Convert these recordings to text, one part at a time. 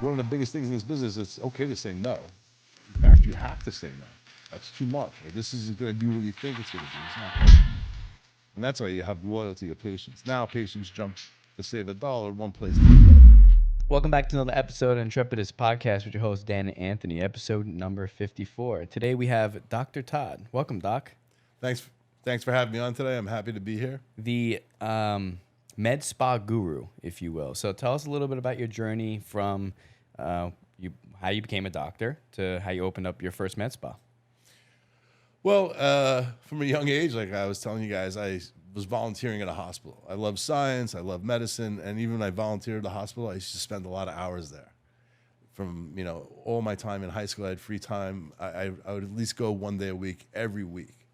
one of the biggest things in this business, it's okay to say no. In fact, you have to say no. That's too much. Like, this isn't going to do what you think it's going to do. It's not. And that's why you have loyalty of patients. Now patients jump to save a dollar one place. Welcome back to another episode of Intrepidus Podcast with your host, Dan and Anthony, episode number 54. Today we have Dr. Todd. Welcome, Doc. Thanks for having me on today. I'm happy to be here. The med spa guru, if you will. So tell us a little bit about your journey from how you became a doctor to how you opened up your first med spa. Well, from a young age, like I was telling you guys, I was volunteering at a hospital. I love science, I love medicine, and even when I volunteered at the hospital, I used to spend a lot of hours there. From all my time in high school, I had free time. I would at least go one day a week, every week.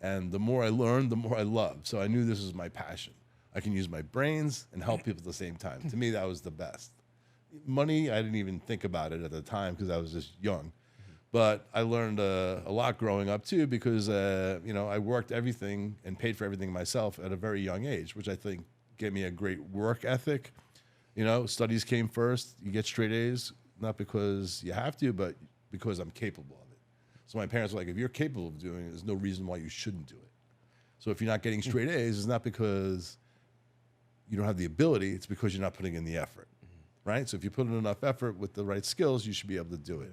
And the more I learned, the more I loved. So I knew this was my passion. I can use my brains and help people at the same time. To me, that was the best. Money, I didn't even think about it at the time because I was just young. But I learned a lot growing up too because I worked everything and paid for everything myself at a very young age, which I think gave me a great work ethic. Studies came first. You get straight A's, not because you have to, but because I'm capable of it. So my parents were like, if you're capable of doing it, there's no reason why you shouldn't do it. So if you're not getting straight A's, it's not because you don't have the ability, it's because you're not putting in the effort, right? So if you put in enough effort with the right skills, you should be able to do it.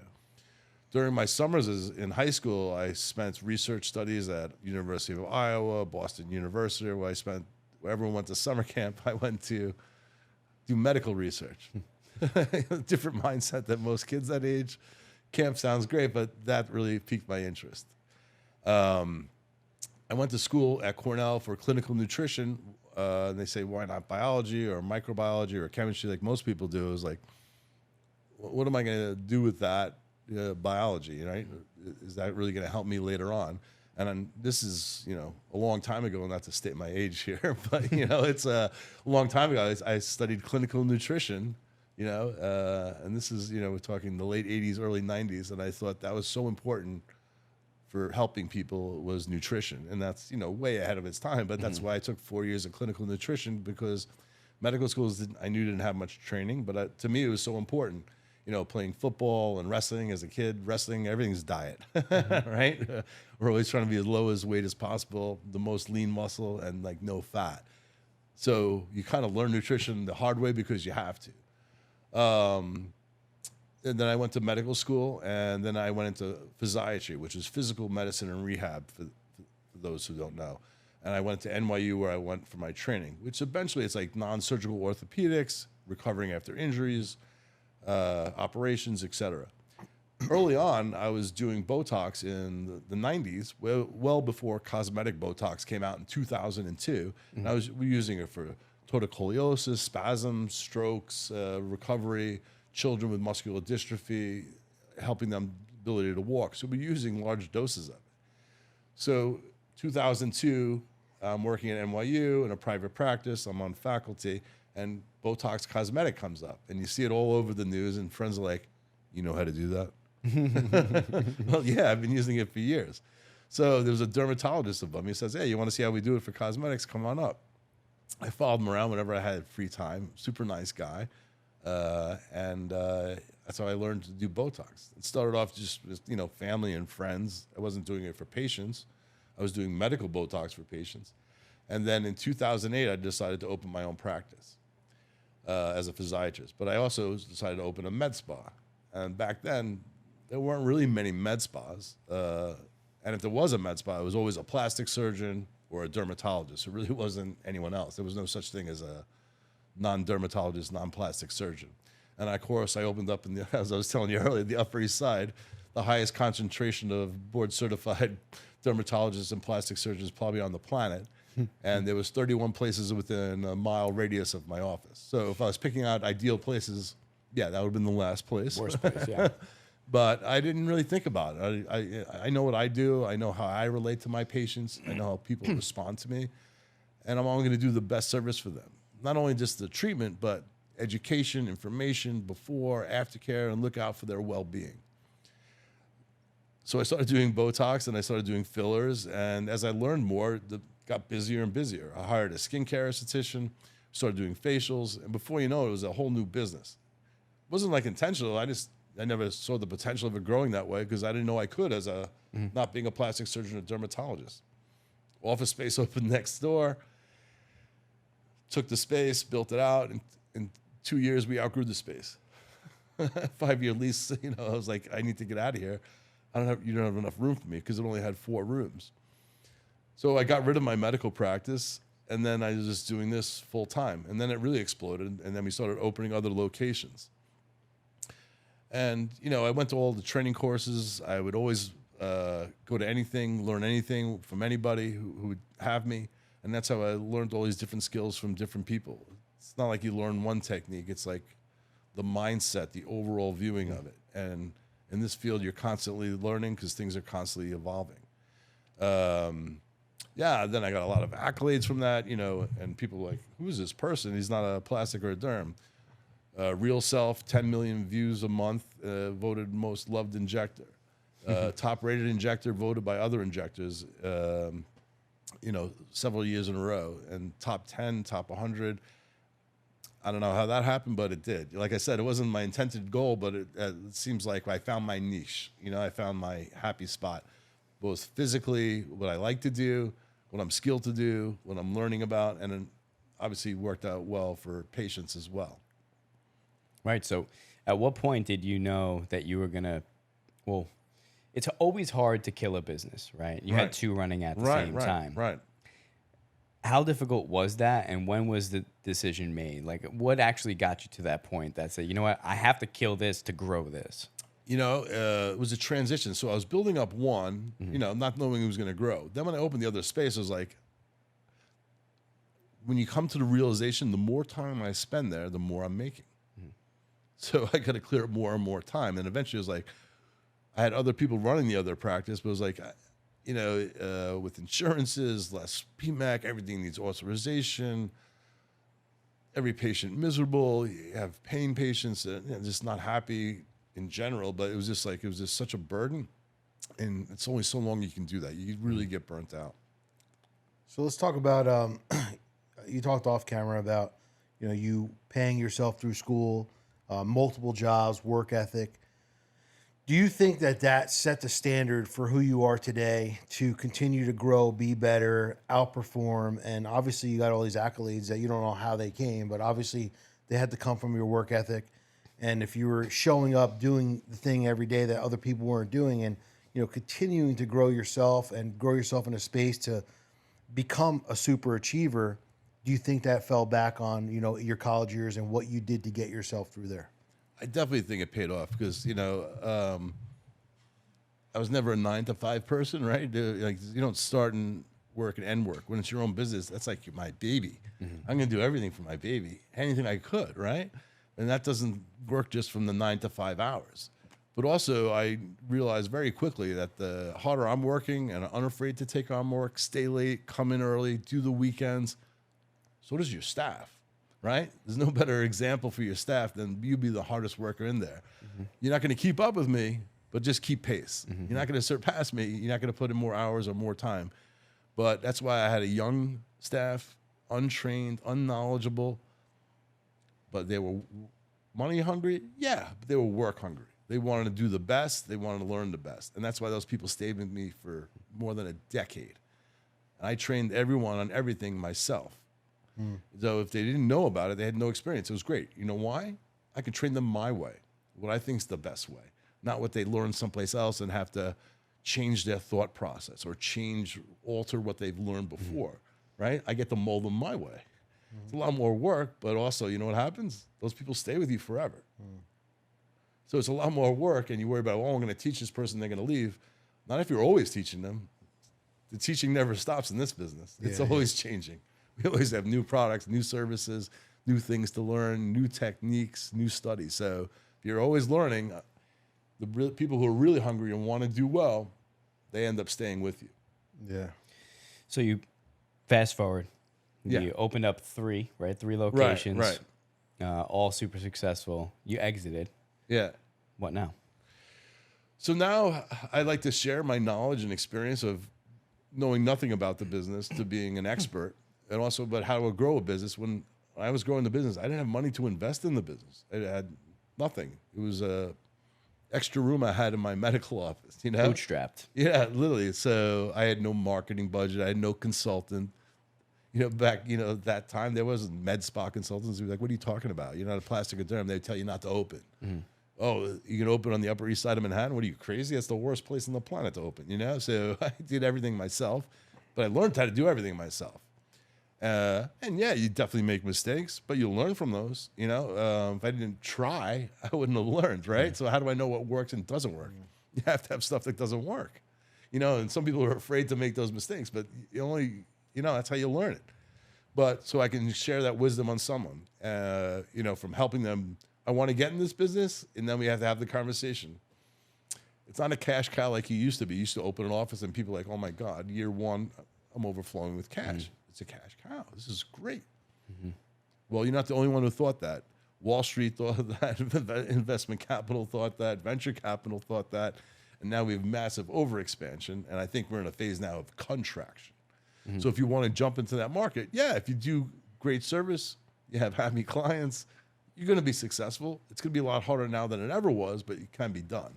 During my summers in high school, I spent research studies at University of Iowa, Boston University, where everyone went to summer camp. I went to do medical research. Different mindset than most kids that age. Camp sounds great, but that really piqued my interest. I went to school at Cornell for clinical nutrition. And they say, why not biology or microbiology or chemistry like most people do? It was like, what am I going to do with that? Biology, right? Is that really going to help me later on? And this is, a long time ago, not to state my age here, but, it's a long time ago. I studied clinical nutrition, and this is, we're talking the late 80s, early 90s, and I thought that was so important for helping people was nutrition. And that's, way ahead of its time, but that's why I took 4 years of clinical nutrition because medical schools, I knew didn't have much training, but to me, it was so important. Playing football and wrestling as a kid, everything's diet, right? We're always trying to be as low as weight as possible, the most lean muscle and like no fat. So you kind of learn nutrition the hard way because you have to. And then I went to medical school and then I went into physiatry, which is physical medicine and rehab for those who don't know. And I went to NYU where I went for my training, which eventually it's like non-surgical orthopedics, recovering after injuries, operations, etc. Early on, I was doing Botox in the 90s, well before cosmetic Botox came out in 2002. And I was using it for torticoliosis, spasms, strokes, recovery, children with muscular dystrophy, helping them ability to walk. So we're using large doses of it. So 2002, I'm working at NYU in a private practice. I'm on faculty. And Botox cosmetic comes up, and you see it all over the news, and friends are like, you know how to do that? Well, yeah, I've been using it for years. So there was a dermatologist above me who says, hey, you want to see how we do it for cosmetics? Come on up. I followed him around whenever I had free time. Super nice guy. And that's how I learned to do Botox. It started off just with, family and friends. I wasn't doing it for patients. I was doing medical Botox for patients. And then in 2008, I decided to open my own practice. As a physiatrist, but I also decided to open a med spa. And back then, there weren't really many med spas. And if there was a med spa, it was always a plastic surgeon or a dermatologist. It really wasn't anyone else. There was no such thing as a non-dermatologist, non-plastic surgeon. And of course, I opened up as I was telling you earlier, the Upper East Side, the highest concentration of board-certified dermatologists and plastic surgeons probably on the planet. And there was 31 places within a mile radius of my office. So if I was picking out ideal places, that would have been the last place. Worst place, yeah. But I didn't really think about it. I know what I do. I know how I relate to my patients. I know how people respond to me. And I'm only going to do the best service for them. Not only just the treatment, but education, information, before, aftercare, and look out for their well-being. So I started doing Botox and I started doing fillers. And as I learned more, got busier and busier. I hired a skincare esthetician, started doing facials. And before you know it, was a whole new business. wasn't like intentional. I never saw the potential of it growing that way because I didn't know I could as a not being a plastic surgeon or dermatologist. Office space opened next door. Took the space, built it out, and in 2 years we outgrew the space. 5-year lease. I was like, I need to get out of here. You don't have enough room for me because it only had 4 rooms. So I got rid of my medical practice, and then I was just doing this full time. And then it really exploded, and then we started opening other locations. And, I went to all the training courses. I would always go to anything, learn anything from anybody who would have me. And that's how I learned all these different skills from different people. It's not like you learn one technique. It's like the mindset, the overall viewing of it. And in this field, you're constantly learning because things are constantly evolving. Then I got a lot of accolades from that, and people were like, who is this person? He's not a plastic or a derm. Real Self, 10 million views a month, voted most loved injector. Top rated injector voted by other injectors, several years in a row. And top 10, top 100. I don't know how that happened, but it did. Like I said, it wasn't my intended goal, but it seems like I found my niche. I found my happy spot, both physically, what I like to do, what I'm skilled to do, what I'm learning about, and it obviously worked out well for patients as well. Right. So at what point did you know that you were going to, it's always hard to kill a business, right? You had 2 running at the same time. Right. How difficult was that, and when was the decision made? Like, what actually got you to that point that said, you know what, I have to kill this to grow this? It was a transition. So I was building up one, not knowing it was going to grow. Then when I opened the other space, I was like, when you come to the realization, the more time I spend there, the more I'm making. So I got to clear up more and more time. And eventually it was like, I had other people running the other practice, but it was like, with insurances, less PMAC, everything needs authorization. Every patient miserable. You have pain patients that just not happy in general, but it was just such a burden. And it's only so long you can do that. You really get burnt out. So let's talk about, you talked off camera about, you paying yourself through school, multiple jobs, work ethic. Do you think that set the standard for who you are today to continue to grow, be better, outperform? And obviously you got all these accolades that you don't know how they came, but obviously they had to come from your work ethic. And if you were showing up, doing the thing every day that other people weren't doing, and, continuing to grow yourself and grow yourself in a space to become a super achiever, do you think that fell back on, your college years and what you did to get yourself through there? I definitely think it paid off because, I was never a 9-to-5 person, right? Like, you don't start and work and end work. When it's your own business, that's like my baby. I'm going to do everything for my baby, anything I could, right? And that doesn't work just from the 9 to 5 hours. But also, I realized very quickly that the harder I'm working and I'm unafraid to take on work, stay late, come in early, do the weekends, so does your staff. Right? There's no better example for your staff than you be the hardest worker in there. You're not going to keep up with me, but just keep pace. You're not going to surpass me. You're not going to put in more hours or more time. But that's why I had a young staff, untrained, unknowledgeable, but they were money hungry. Yeah, but they were work hungry. They wanted to do the best. They wanted to learn the best. And that's why those people stayed with me for more than a decade. And I trained everyone on everything myself. So if they didn't know about it, they had no experience. It was great. You know why? I could train them my way, what I think is the best way, not what they learned someplace else and have to change their thought process or alter what they've learned before, right? I get to mold them my way. It's a lot more work, but also, you know what happens? Those people stay with you forever. So it's a lot more work, and you worry about, I'm going to teach this person, they're going to leave. Not if you're always teaching them. The teaching never stops in this business. It's always changing. We always have new products, new services, new things to learn, new techniques, new studies. So if you're always learning, the people who are really hungry and want to do well, they end up staying with you. Yeah. So you fast forward. Yeah. You opened up 3 locations. Right. All super successful. You exited. Yeah. What now? So now I like to share my knowledge and experience of knowing nothing about the business to being an expert. And also about how to grow a business. When I was growing the business, I didn't have money to invest in the business. I had Nothing. It was a extra room I had in my medical office, Bootstrapped. Yeah, literally. So I had no marketing budget. I had no consultant. Back, that time there wasn't med spa consultants who were like, what are you talking about? You're not a plastic derm. They would tell you not to open. Oh, you can open on the Upper East Side of Manhattan? What are you, crazy? That's the worst place on the planet to open, So I did everything myself, but I learned how to do everything myself. And yeah, you definitely make mistakes, but you'll learn from those, If I didn't try, I wouldn't have learned, right? So how do I know what works and doesn't work? You have to have stuff that doesn't work, and some people are afraid to make those mistakes, but you only... that's how you learn it. But so I can share that wisdom on someone, from helping them. I want to get in this business, and then we have to have the conversation. It's not a cash cow like you used to be. You used to open an office, and people are like, oh my God, year one, I'm overflowing with cash. It's a cash cow. This is great. Well, you're not the only one who thought that. Wall Street thought that. Investment capital thought that. Venture capital thought that. And now we have massive overexpansion, and I think we're in a phase now of contraction. So if you want to jump into that market, if you do great service, you have happy clients, you're going to be successful. It's going to be a lot harder now than it ever was, but it can be done.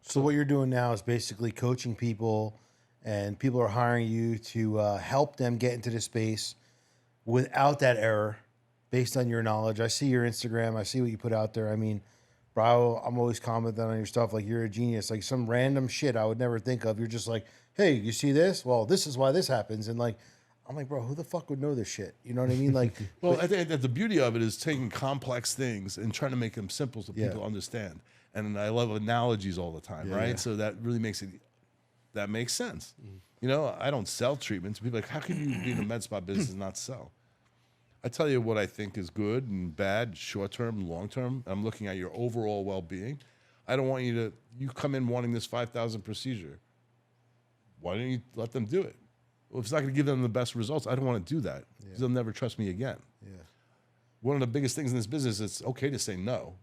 So what you're doing now is basically coaching people, and people are hiring you to help them get into the space without that error, based on your knowledge. I see your Instagram. I see what you put out there. I mean, bro, I'm always commenting on your stuff like you're a genius. Like some random shit I would never think of. You're just like, hey, you see this? Well, this is why this happens. And like, I'm like, bro, who the fuck would know this shit? You know what I mean? Like, well, I think that the beauty of it is taking complex things and trying to make them simple so people understand. And I love analogies all the time, right? Yeah. So that really makes sense. I don't sell treatments. People are like, how can you be in the med spa business and not sell? I tell you what I think is good and bad, short term, long term. I'm looking at your overall well being. I don't want you come in wanting this 5,000 procedure. Why don't you let them do it? Well, if it's not going to give them the best results, I don't want to do that because they'll never trust me again. Yeah. One of the biggest things in this business, it's okay to say no.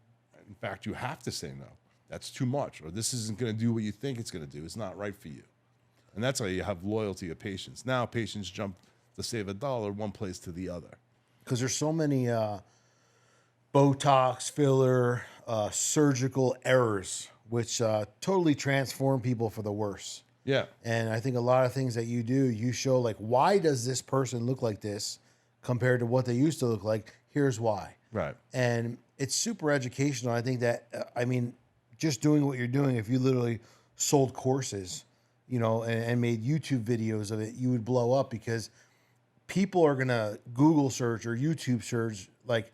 In fact, you have to say no. That's too much, or this isn't going to do what you think it's going to do. It's not right for you. And that's how you have loyalty of patients. Now patients jump to save $1 one place to the other. Because there's so many Botox, filler, surgical errors, which totally transform people for the worse. Yeah. And I think a lot of things that you do, you show like, why does this person look like this compared to what they used to look like? Here's why. Right. And it's super educational. I think that, just doing what you're doing, if you literally sold courses, and made YouTube videos of it, you would blow up because people are going to Google search or YouTube search, like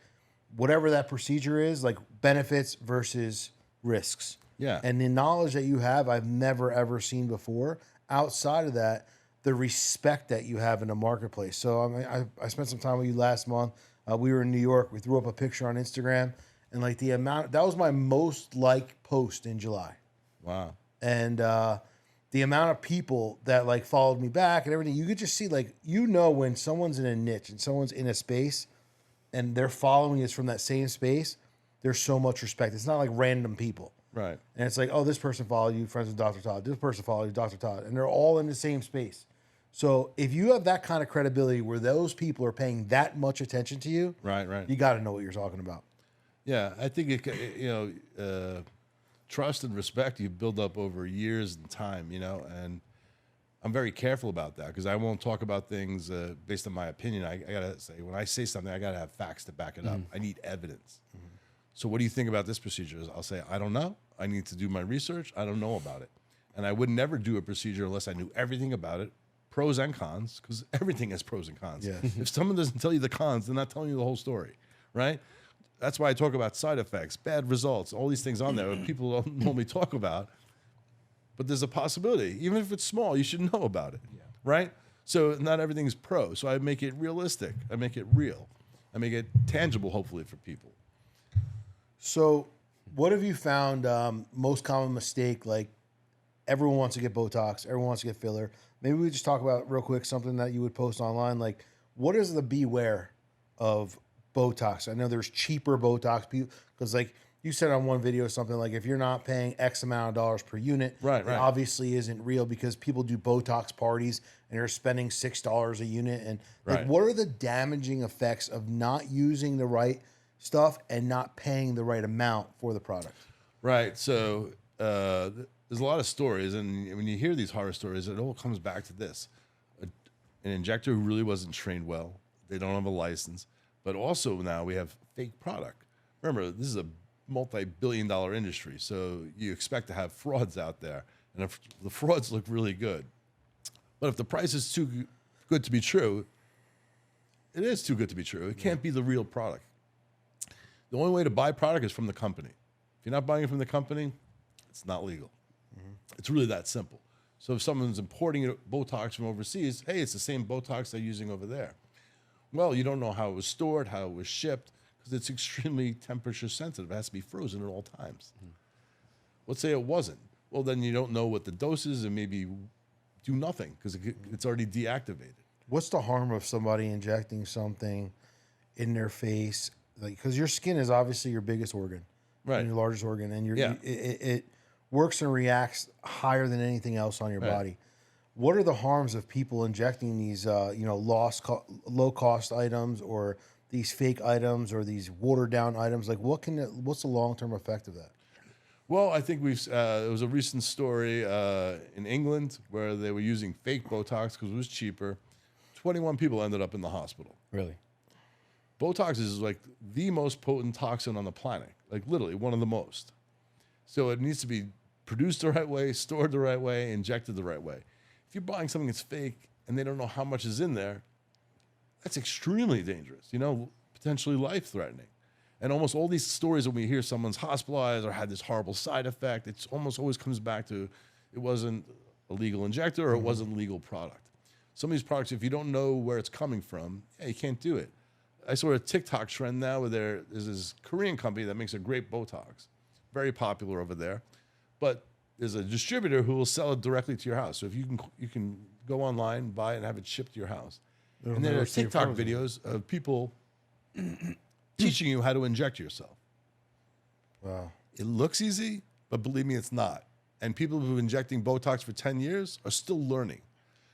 whatever that procedure is, like benefits versus risks. Yeah. And the knowledge that you have, I've never, ever seen before. Outside of that, the respect that you have in the marketplace. So I spent some time with you last month. We were in New York. We threw up a picture on Instagram. And like the amount, that was my most liked post in July. Wow. And the amount of people that like followed me back and everything, you could just see like, when someone's in a niche and someone's in a space and they're following us from that same space, there's so much respect. It's not like random people. Right. And it's like, oh, this person followed you, friends with Dr. Todd. This person followed you, Dr. Todd. And they're all in the same space. So if you have that kind of credibility where those people are paying that much attention to you, right, you got to know what you're talking about. Yeah, I think trust and respect you build up over years and time, and I'm very careful about that because I won't talk about things based on my opinion. I gotta say, when I say something, I gotta have facts to back it up. I need evidence. So what do you think about this procedure? I'll say, I don't know. I need to do my research. I don't know about it. And I would never do a procedure unless I knew everything about it, pros and cons, because everything has pros and cons. Yes. If someone doesn't tell you the cons, they're not telling you the whole story, right? That's why I talk about side effects, bad results, all these things on there that people don't normally talk about. But there's a possibility. Even if it's small, you should know about it, right? So not everything is pro. So I make it realistic. I make it real. I make it tangible, hopefully, for people. So what have you found most common mistake? Like everyone wants to get Botox. Everyone wants to get filler. Maybe we just talk about real quick something that you would post online. Like what is the beware of Botox? I know there's cheaper Botox because like you said on one video something like if you're not paying X amount of dollars per unit, right. It obviously isn't real because people do Botox parties and they're spending $6 a unit. And like, what are the damaging effects of not using the right stuff and not paying the right amount for the product. Right. So there's a lot of stories, and when you hear these horror stories, it all comes back to this: an injector who really wasn't trained well. They don't have a license, but also now we have fake product. Remember, this is a multi-billion-dollar industry, so you expect to have frauds out there, and if the frauds look really good, but if the price is too good to be true, it is too good to be true. It can't be the real product. The only way to buy product is from the company. If you're not buying it from the company, it's not legal. It's really that simple. So if someone's importing Botox from overseas, hey, it's the same Botox they're using over there. Well, you don't know how it was stored, how it was shipped, because it's extremely temperature sensitive. It has to be frozen at all times. Let's say it wasn't. Well, then you don't know what the dose is and maybe do nothing because it's already deactivated. What's the harm of somebody injecting something in their face? Like, because your skin is obviously your biggest organ, Right. and your largest organ, and Yeah. it works and reacts higher than anything else on your body. What are the harms of people injecting these, low cost items or these fake items or these watered down items? Like, what's the long term effect of that? Well, I think there was a recent story in England where they were using fake Botox because it was cheaper. 21 people ended up in the hospital. Really? Botox is like the most potent toxin on the planet, like literally one of the most. So it needs to be produced the right way, stored the right way, injected the right way. If you're buying something that's fake and they don't know how much is in there, that's extremely dangerous, potentially life-threatening. And almost all these stories when we hear someone's hospitalized or had this horrible side effect, it almost always comes back to it wasn't a legal injector or it wasn't a legal product. Some of these products, if you don't know where it's coming from, you can't do it. I saw a TikTok trend now where there's this Korean company that makes a great Botox, very popular over there, but there's a distributor who will sell it directly to your house. So if you can go online, buy it, and have it shipped to your house. And then there are TikTok videos of people teaching you how to inject yourself. Wow. It looks easy, but believe me, it's not. And people who've been injecting Botox for 10 years are still learning.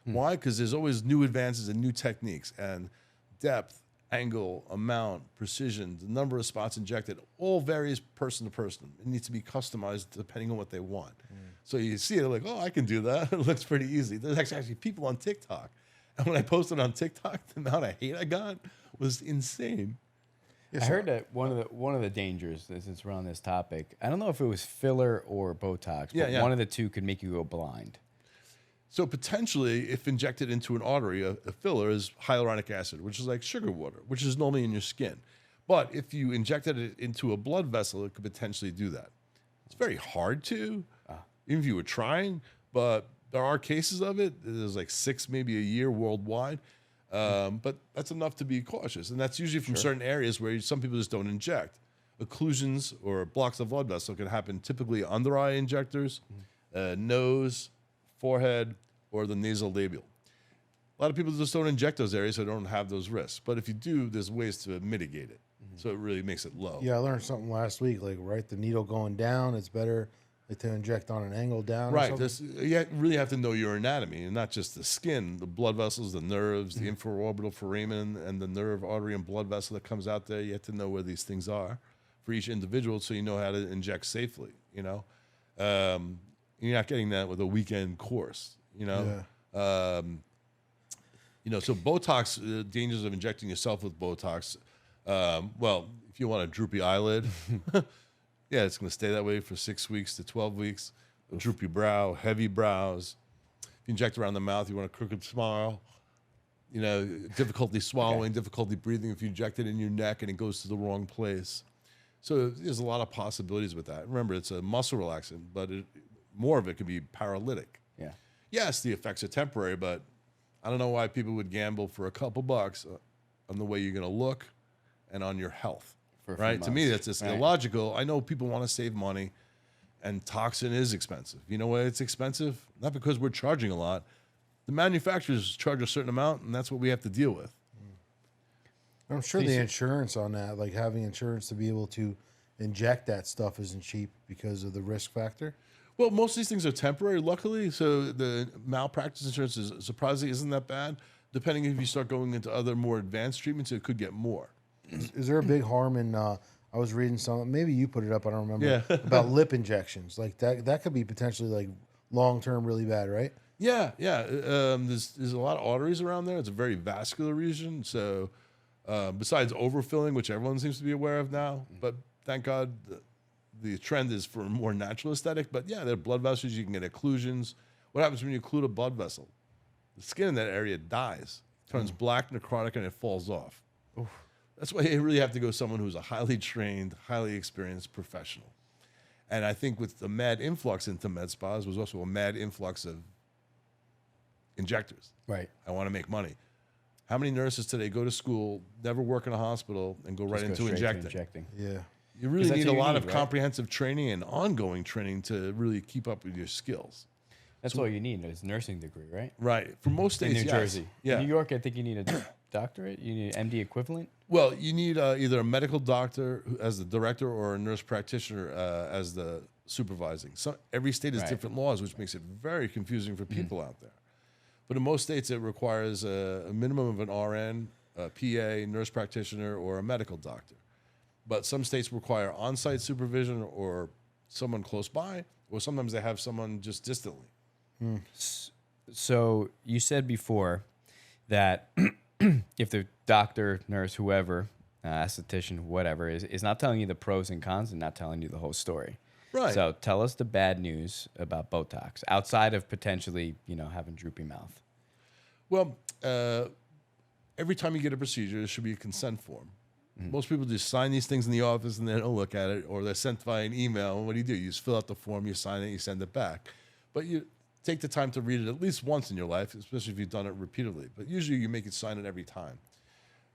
Why? Because there's always new advances and new techniques, and depth, angle, amount, precision, the number of spots injected, all varies person to person. It needs to be customized depending on what they want. So you see it like, oh, I can do that. It looks pretty easy. There's actually people on TikTok. And when I posted on TikTok, the amount of hate I got was insane. I heard that one of the dangers, since we're on this topic, I don't know if it was filler or Botox, but one of the two could make you go blind. So potentially, if injected into an artery, a filler is hyaluronic acid, which is like sugar water, which is normally in your skin. But if you injected it into a blood vessel, it could potentially do that. It's very hard to, even if you were trying, but there are cases of it. There's like 6, maybe a year worldwide. But that's enough to be cautious. And that's usually from certain areas where some people just don't inject. Occlusions or blocks of blood vessel can happen typically under eye injectors, nose, forehead, or the nasal labial. A lot of people just don't inject those areas, so they don't have those risks. But if you do, there's ways to mitigate it. So it really makes it low. Yeah, I learned something last week. Like, right, the needle going down, it's better to inject on an angle down. Right. Or something. You really have to know your anatomy, and not just the skin, the blood vessels, the nerves, the infraorbital foramen, and the nerve, artery, and blood vessel that comes out there. You have to know where these things are for each individual, so you know how to inject safely. You're not getting that with a weekend course. So Botox, dangers of injecting yourself with Botox. Well, if you want a droopy eyelid, it's going to stay that way for 6 weeks to 12 weeks. A droopy brow, heavy brows. If you inject around the mouth, you want a crooked smile. Difficulty swallowing, difficulty breathing if you inject it in your neck and it goes to the wrong place. So there's a lot of possibilities with that. Remember, it's a muscle relaxant, but more of it could be paralytic. Yeah. Yes, the effects are temporary, but I don't know why people would gamble for a couple bucks on the way you're going to look and on your health. Right? To me, that's just illogical. I know people want to save money, and toxin is expensive. You know why it's expensive? Not because we're charging a lot. The manufacturers charge a certain amount, and that's what we have to deal with. I'm sure the insurance on that, like having insurance to be able to inject that stuff isn't cheap because of the risk factor. Well, most of these things are temporary, luckily. So the malpractice insurance is surprisingly isn't that bad. Depending if you start going into other more advanced treatments, it could get more. Is there a big harm in? I was reading something. Maybe you put it up. I don't remember. Yeah. About lip injections. Like that could be potentially like long term really bad, right? Yeah. There's a lot of arteries around there. It's a very vascular region. So besides overfilling, which everyone seems to be aware of now, but thank God the trend is for more natural aesthetic. But yeah, there are blood vessels. You can get occlusions. What happens when you occlude a blood vessel? The skin in that area dies, turns black, necrotic, and it falls off. Oof. That's why you really have to go someone who's a highly trained, highly experienced professional. And I think with the mad influx into med spas was also a mad influx of injectors. Right. I want to make money. How many nurses today go to school, never work in a hospital, and go right Just into go straight to injecting? injecting. Yeah. You really that's need a what you lot need, of right? comprehensive training and ongoing training to really keep up with your skills. That's all you need is nursing degree, right? Right. For most In states, New yes. Jersey. Yeah. In New York, I think you need a doctorate. You need an MD equivalent. Well, you need either a medical doctor as the director or a nurse practitioner as the supervising. So every state has Right. different laws, which makes it very confusing for people out there. But in most states, it requires a minimum of an RN, a PA, nurse practitioner, or a medical doctor. But some states require on-site supervision or someone close by, or sometimes they have someone just distantly. So you said before that if the doctor, nurse, whoever, esthetician, whatever, is not telling you the pros and cons and not telling you the whole story. Right. So tell us the bad news about Botox outside of potentially, having droopy mouth. Well, every time you get a procedure, there should be a consent form. Most people just sign these things in the office and they don't look at it, or they're sent via an email. And what do? You just fill out the form, you sign it, you send it back. But you take the time to read it at least once in your life, especially if you've done it repeatedly. But usually you make it sign it every time.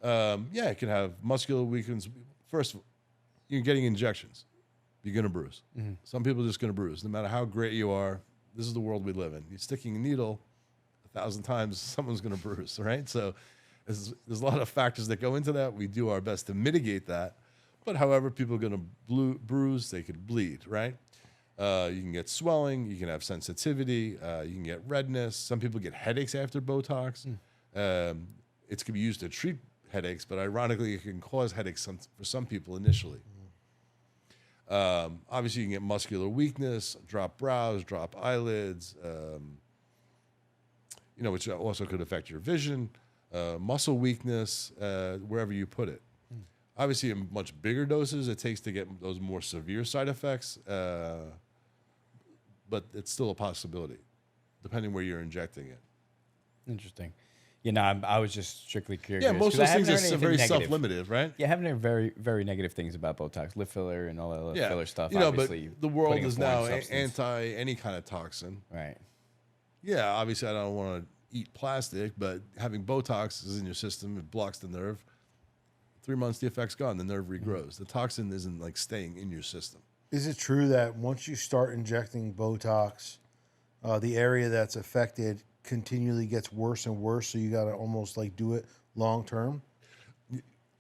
It can have muscular weakness. First, you're getting injections. You're going to bruise. Some people are just going to bruise. No matter how great you are, this is the world we live in. You're sticking a needle 1,000 times, someone's going to bruise, right? So there's a lot of factors that go into that. We do our best to mitigate that. But however, people are going to bruise, they could bleed, right? You can get swelling, you can have sensitivity, you can get redness. Some people get headaches after Botox. It can be used to treat headaches, but ironically, it can cause headaches for some people initially. Obviously, you can get muscular weakness, drop brows, drop eyelids, which also could affect your vision, muscle weakness, wherever you put it. Obviously, in much bigger doses, it takes to get those more severe side effects, but it's still a possibility, depending where you're injecting it. Interesting. I was just strictly curious. Yeah, most of 'cause those I haven't things heard are anything very negative. self-limited, right? Yeah, I haven't heard very, very negative things about Botox, lip filler, and all that other filler stuff. But Obviously, the world putting a is foreign now substance. anti any kind of toxin. Right. Yeah, obviously, I don't want to eat plastic, but having Botox is in your system, it blocks the nerve. 3 months, the effect's gone. The nerve regrows. The toxin isn't like staying in your system. Is it true that once you start injecting Botox, the area that's affected continually gets worse and worse? So you got to almost like do it long term?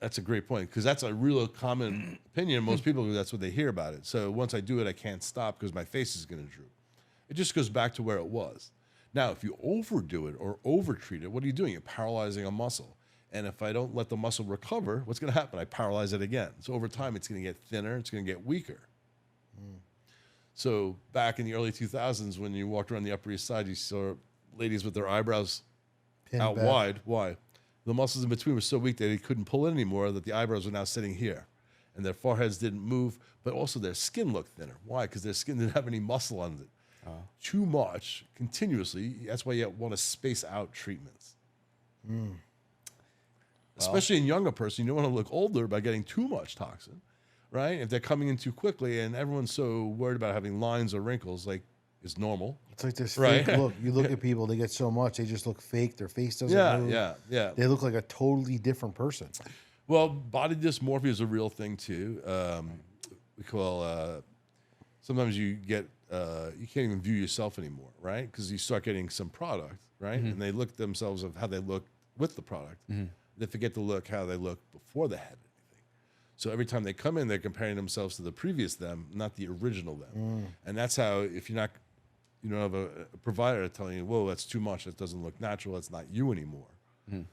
That's a great point, because that's a real common opinion. Most people, that's what they hear about it. So once I do it, I can't stop because my face is going to droop. It just goes back to where it was. Now, if you overdo it or overtreat it, what are you doing? You're paralyzing a muscle. And if I don't let the muscle recover, what's going to happen? I paralyze it again. So over time, it's going to get thinner. It's going to get weaker. So back in the early 2000s, when you walked around the Upper East Side, you saw ladies with their eyebrows Pinned out back. wide. Why? The muscles in between were so weak that they couldn't pull in anymore, that the eyebrows were now sitting here. And their foreheads didn't move, but also their skin looked thinner. Why? Because their skin didn't have any muscle on it. Too much, continuously. That's why you want to space out treatments. Especially in younger person, you don't want to look older by getting too much toxin, right? If they're coming in too quickly, and everyone's so worried about having lines or wrinkles, like it's normal. It's like this Right. fake look. You look at people, they get so much, they just look fake. Their face doesn't move. Yeah. They look like a totally different person. Well, body dysmorphia is a real thing too. We call sometimes you get you can't even view yourself anymore, right? Because you start getting some product, right? And they look themselves of how they look with the product. They forget to look how they look before they had anything. So every time they come in, they're comparing themselves to the previous them, not the original them. And that's how, if you don't have a provider telling you, whoa, that's too much, that doesn't look natural, it's not you anymore. You're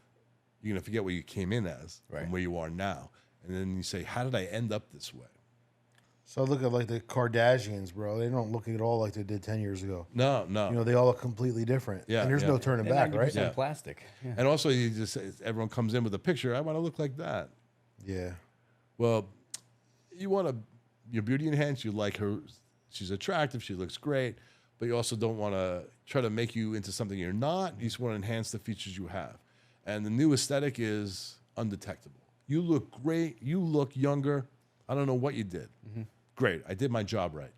going to forget where you came in as Right. and where you are now. And then you say, how did I end up this way? So I look at like the Kardashians, bro. They don't look at all like they did 10 years ago. No. You know, they all look completely different. Yeah, And there's yeah. no turning They're back, right? 90% plastic. Yeah. And also, you just everyone comes in with a picture. I want to look like that. Yeah. Well, you want to your beauty enhanced. You like her. She's attractive. She looks great. But you also don't want to try to make you into something you're not. You just want to enhance the features you have. And the new aesthetic is undetectable. You look great. You look younger. I don't know what you did. Great. I did my job right.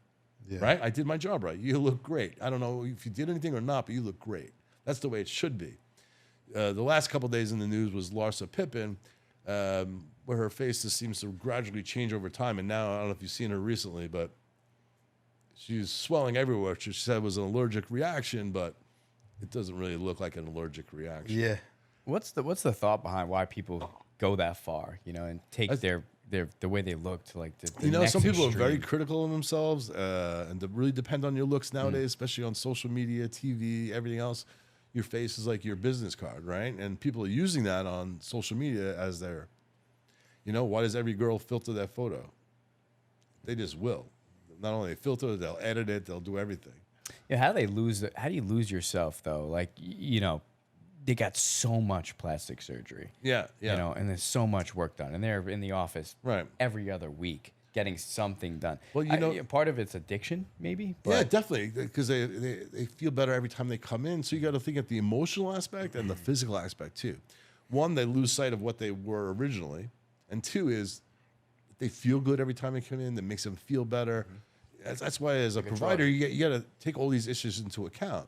Yeah. Right? I did my job right. You look great. I don't know if you did anything or not, but you look great. That's the way it should be. The last couple of days in the news was Larsa Pippen, where her face just seems to gradually change over time. And now, I don't know if you've seen her recently, but she's swelling everywhere. She said it was an allergic reaction, but it doesn't really look like an allergic reaction. Yeah. What's the thought behind why people go that far, you know, and take their the way they look to like the You know, next some people are very extreme? critical of themselves, and they really depend on your looks nowadays, especially on social media, TV, everything else. Your face is like your business card, right? And people are using that on social media as their, you know, why does every girl filter that photo? They just will. Not only filter it, they'll edit it, they'll do everything. Yeah, how do you lose yourself though? Like you know, they got so much plastic surgery. Yeah. You know, and there's so much work done, and they're in the office Right. every other week getting something done. Well, you know- part of it's addiction, maybe. Yeah, definitely, because they feel better every time they come in. So you got to think of the emotional aspect and the physical aspect too. One, they lose sight of what they were originally, and two is they feel good every time they come in. That makes them feel better. That's why, as a provider, you got to take all these issues into account.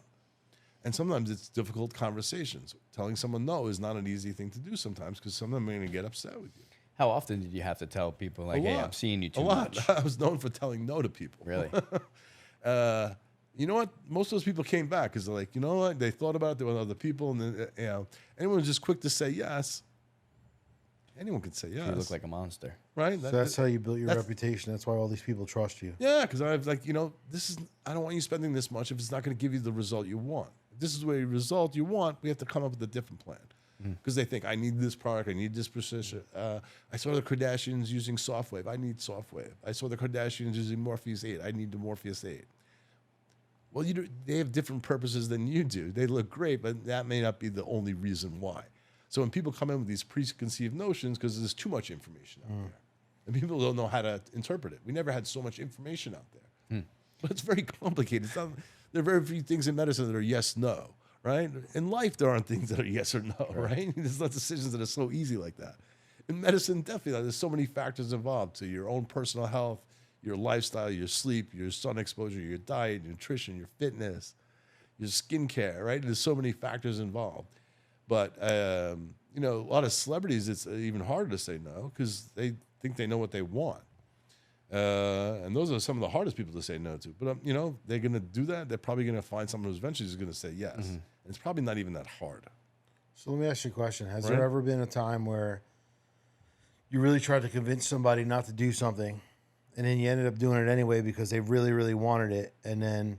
And sometimes it's difficult conversations. Telling someone no is not an easy thing to do sometimes, because some of them are going to get upset with you. How often did you have to tell people like, A "Hey, lot. I'm seeing you too A lot. much"? I was known for telling no to people. Really? You know what? Most of those people came back because they're like, you know what? They thought about it. There were other people, and then you know, anyone was just quick to say yes. Anyone could say yes. You look like a monster. right. So that's how you built your that's- reputation. That's why all these people trust you. Yeah, because I've like, you know, this is, I don't want you spending this much if it's not going to give you the result you want. If this is the result you want, we have to come up with a different plan. Because they think, I need this product, I need this precision. I saw the Kardashians using Softwave, I need Softwave. I saw the Kardashians using Morpheus 8, I need the Morpheus 8. Well, they have different purposes than you do. They look great, but that may not be the only reason why. So when people come in with these preconceived notions, because there's too much information out there, and people don't know how to interpret it. We never had so much information out there. But it's very complicated. There are very few things in medicine that are yes, no, right? In life, there aren't things that are yes or no, right? There's not decisions that are so easy like that. In medicine, definitely, there's so many factors involved to your own personal health, your lifestyle, your sleep, your sun exposure, your diet, nutrition, your fitness, your skincare, right? There's so many factors involved. But, you know, a lot of celebrities, it's even harder to say no because they think they know what they want. And those are some of the hardest people to say no to. But, you know, they're going to do that. They're probably going to find someone who's eventually is going to say yes. And it's probably not even that hard. So let me ask you a question. Has Right. there ever been a time where you really tried to convince somebody not to do something and then you ended up doing it anyway because they really, really wanted it, and then,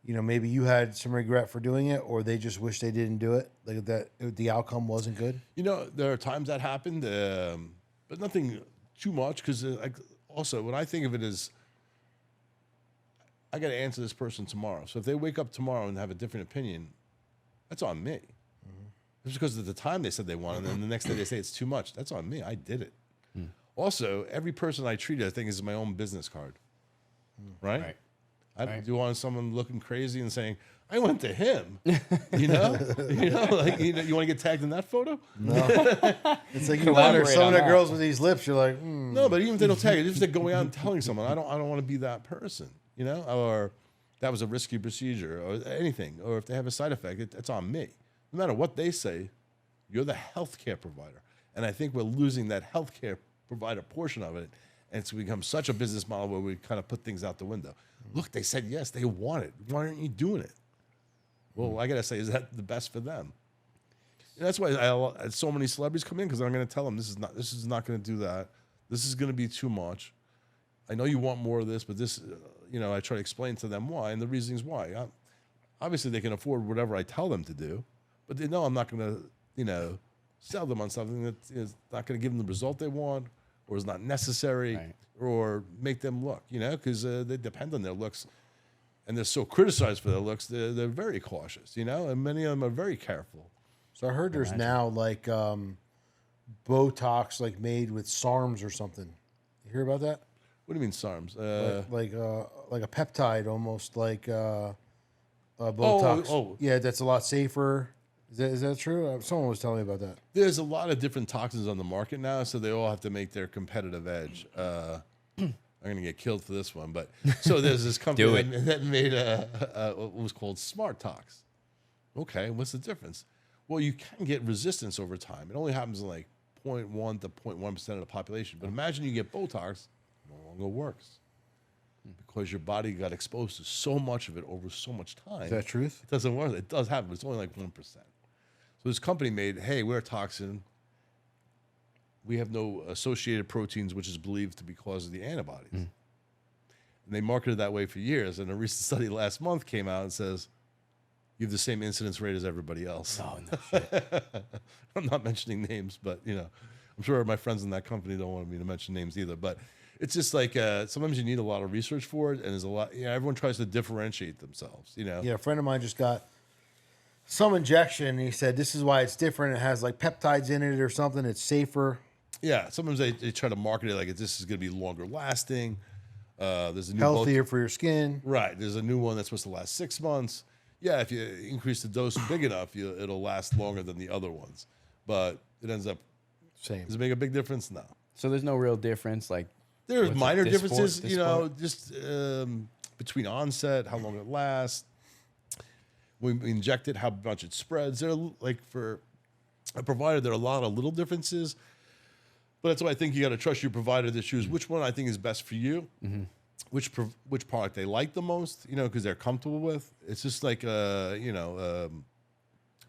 you know, maybe you had some regret for doing it, or they just wish they didn't do it, like that the outcome wasn't good? You know, there are times that happened, but nothing too much because like, also when I think of it as I got to answer this person tomorrow. So if they wake up tomorrow and have a different opinion, that's on me. It's because at the time they said they wanted, and then the next day they say it's too much. That's on me. I did it. Also, every person I treat, I think, is my own business card. Right? Right. I Right. do want someone looking crazy and saying, I went to him. You know? Like, you want to get tagged in that photo? No. It's like you Collaborate wonder, some of on the that. girls with these lips, you're like, No, but even if they don't tag it, if they're going out and telling someone, I don't want to be that person, you know, or that was a risky procedure or anything, or if they have a side effect, it's on me. No matter what they say, you're the healthcare provider. And I think we're losing that healthcare provider portion of it. And it's become such a business model where we kind of put things out the window. Look, they said yes, they want it. Why aren't you doing it? Well, I got to say, is that the best for them? And that's why so many celebrities come in, because I'm going to tell them this is not going to do that. This is going to be too much. I know you want more of this, but this, you know, I try to explain to them why and the reasons why. Obviously, they can afford whatever I tell them to do, but they know I'm not going to, you know, sell them on something that is not going to give them the result they want or is not necessary, Right. or make them look, because they depend on their looks. And they're so criticized for their looks, they're very cautious, and many of them are very careful. So I heard there's now like Botox like made with SARMs or something. You hear about that? What do you mean SARMs? Like a peptide, almost like Botox. Oh. Yeah, that's a lot safer. Is that true? Someone was telling me about that. There's a lot of different toxins on the market now, so they all have to make their competitive edge. I'm gonna get killed for this one, but so there's this company that made what was called Smart Tox. Okay, what's the difference? Well, you can get resistance over time. It only happens in like 0.1 to 0.1% of the population. But imagine you get Botox, it no longer works because your body got exposed to so much of it over so much time. Is that truth? It doesn't work. It does happen, but it's only like 1%. So this company made, hey, we're a toxin. We have no associated proteins, which is believed to be cause of the antibodies. And they marketed that way for years. And a recent study last month came out and says, you have the same incidence rate as everybody else. Oh, no shit. I'm not mentioning names, but, I'm sure my friends in that company don't want me to mention names either. But it's just like sometimes you need a lot of research for it. And there's a lot, everyone tries to differentiate themselves, Yeah, a friend of mine just got some injection. And he said, this is why it's different. It has like peptides in it or something. It's safer. Yeah, sometimes they try to market it like this is going to be longer lasting. There's a new Healthier for your skin. Right. There's a new one that's supposed to last 6 months. Yeah, if you increase the dose big enough, it'll last longer than the other ones. But it ends up Same. Does it make a big difference? No. So there's no real difference. Like There's what's it, minor this differences, sport, this sport? just between onset, how long it lasts. When we inject it, how much it spreads. There, like for a provider, there are a lot of little differences. But that's why I think you got to trust your provider to choose which one I think is best for you, which product they like the most, because they're comfortable with. It's just like, if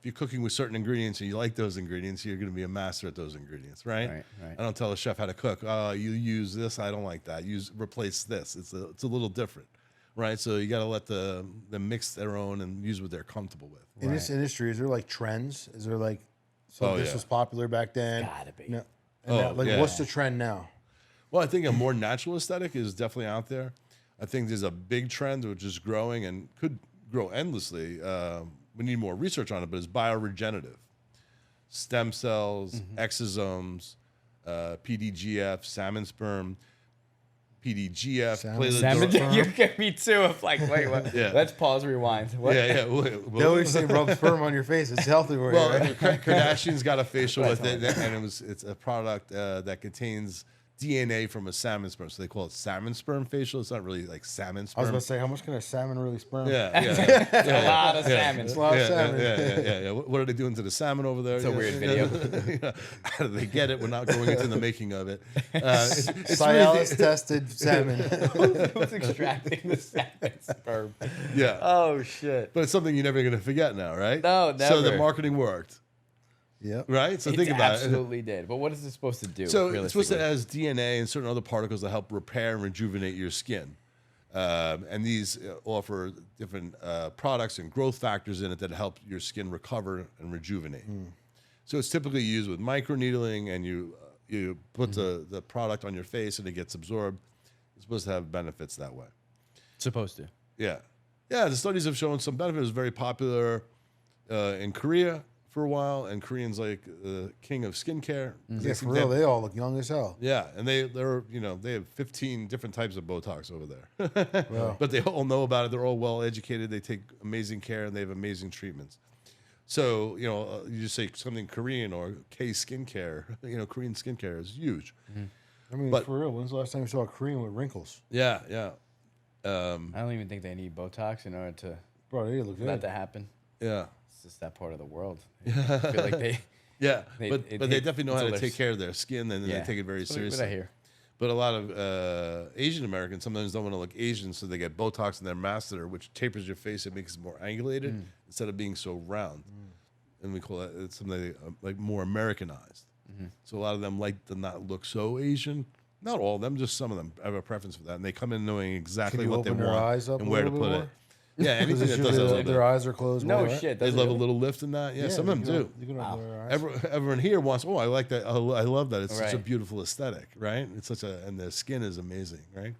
you're cooking with certain ingredients and you like those ingredients, you're going to be a master at those ingredients, right? Right. I don't tell a chef how to cook. Oh, you use this. I don't like that. Replace this. It's a little different, right? So you got to let them mix their own and use what they're comfortable with. In this industry, is there like trends? Is there like, this was popular back then? Gotta be. No. And what's the trend now? Well, I think a more natural aesthetic is definitely out there. I think there's a big trend which is growing and could grow endlessly. We need more research on it, but it's bioregenerative. Stem cells, exosomes, PDGF, salmon sperm, PDGF, Salmon, you get me too. Of like, wait, what? Yeah. Let's pause, rewind. What? Yeah. They always say rub sperm on your face. It's healthy for you. Well, Right? Kardashian's got a facial with it, and it's a product that contains DNA from a salmon sperm, so they call it salmon sperm facial. It's not really like salmon I was sperm. about to say, how much can a salmon really sperm? Yeah. A lot of salmon. It's a lot of salmon. Yeah. What are they doing to the salmon over there? It's a weird video. How do they get it? We're not going into the making of it. It's Cialis tested salmon. Who's extracting the salmon sperm? Yeah. Oh shit. But it's something you're never going to forget now, right? No, So the never. marketing worked, Yep. right? So It think about it. absolutely did. But what is it supposed to do? So it's supposed to realistically? has DNA and certain other particles that help repair and rejuvenate your skin. And these offer different products and growth factors in it that help your skin recover and rejuvenate. So it's typically used with microneedling, and you put the product on your face and it gets absorbed. It's supposed to have benefits that way. Supposed to. Yeah. The studies have shown some benefit. It was very popular in Korea for a while, and Koreans like the king of skincare. Yeah, for real, they all look young as hell. Yeah, and they have 15 different types of Botox over there. Wow. But they all know about it. They're all well educated. They take amazing care, and they have amazing treatments. So, you just say something Korean or K skincare. Korean skincare is huge. I mean, But- for real, when's the last time you saw a Korean with wrinkles? Yeah. I don't even think they need Botox in order to Bro, they look for that good. to happen. Yeah. It's just that part of the world. I feel like they. Yeah. They- but it- they definitely know how to until take care of their skin, and Yeah. they take it very That's what seriously. I hear. But a lot of Asian Americans sometimes don't want to look Asian, so they get Botox in their masseter, which tapers your face and makes it more angulated instead of being so round. And we call that it's something like more Americanized. So a lot of them like to not look so Asian. Not all of them, just some of them have a preference for that, and they come in knowing exactly Can you what they open their want eyes up and a where to little put bit it. more? Yeah, anything Because that does a little their bit. eyes are closed. No more, right? shit. They does it love a really? little lift in that. Yeah, some of them do. You can open their eyes. Everyone here wants. Oh, I like that. I love that. It's such a Right. beautiful aesthetic, right? It's such a, and the skin is amazing, right?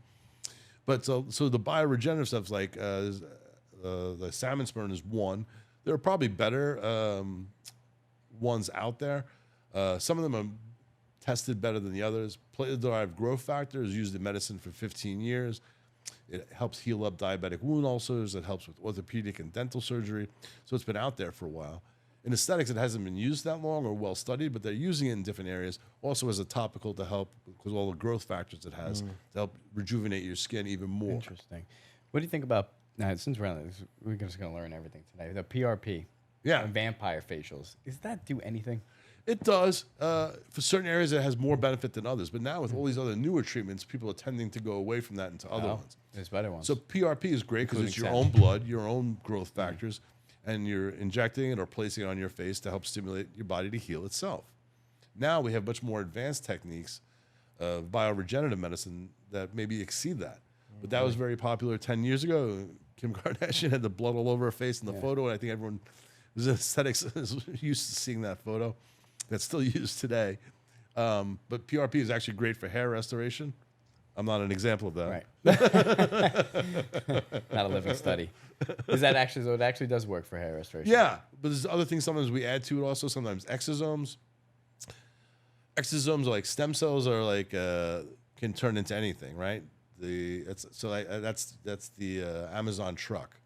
But so the bioregenerative stuff's like the salmon sperm is one. There are probably better ones out there. Some of them are tested better than the others. Platelet-derived growth factor is used in medicine for 15 years. It helps heal up diabetic wound ulcers. It helps with orthopedic and dental surgery. So it's been out there for a while. In aesthetics, it hasn't been used that long or well studied, but they're using it in different areas. Also as a topical to help, because all the growth factors it has, to help rejuvenate your skin even more. Interesting. What do you think about, since we're on this, we're just going to learn everything today. The PRP. Yeah. Vampire facials. Does that do anything? It does. For certain areas, it has more benefit than others. But now with all these other newer treatments, people are tending to go away from that into other ones. There's better ones. So PRP is great because it's your Including own blood, your own growth factors, and you're injecting it or placing it on your face to help stimulate your body to heal itself. Now we have much more advanced techniques of bioregenerative medicine that maybe exceed that. But that was very popular 10 years ago. Kim Kardashian had the blood all over her face in the photo, and I think everyone who's in aesthetics is used to seeing that photo. That's still used today. But PRP is actually great for hair restoration. I'm not an example of that. Right. Not a living study. Is that actually, so it actually does work for hair restoration? Yeah, but there's other things sometimes we add to it also. Sometimes exosomes. Exosomes are like stem cells are like can turn into anything, right? That's the Amazon truck.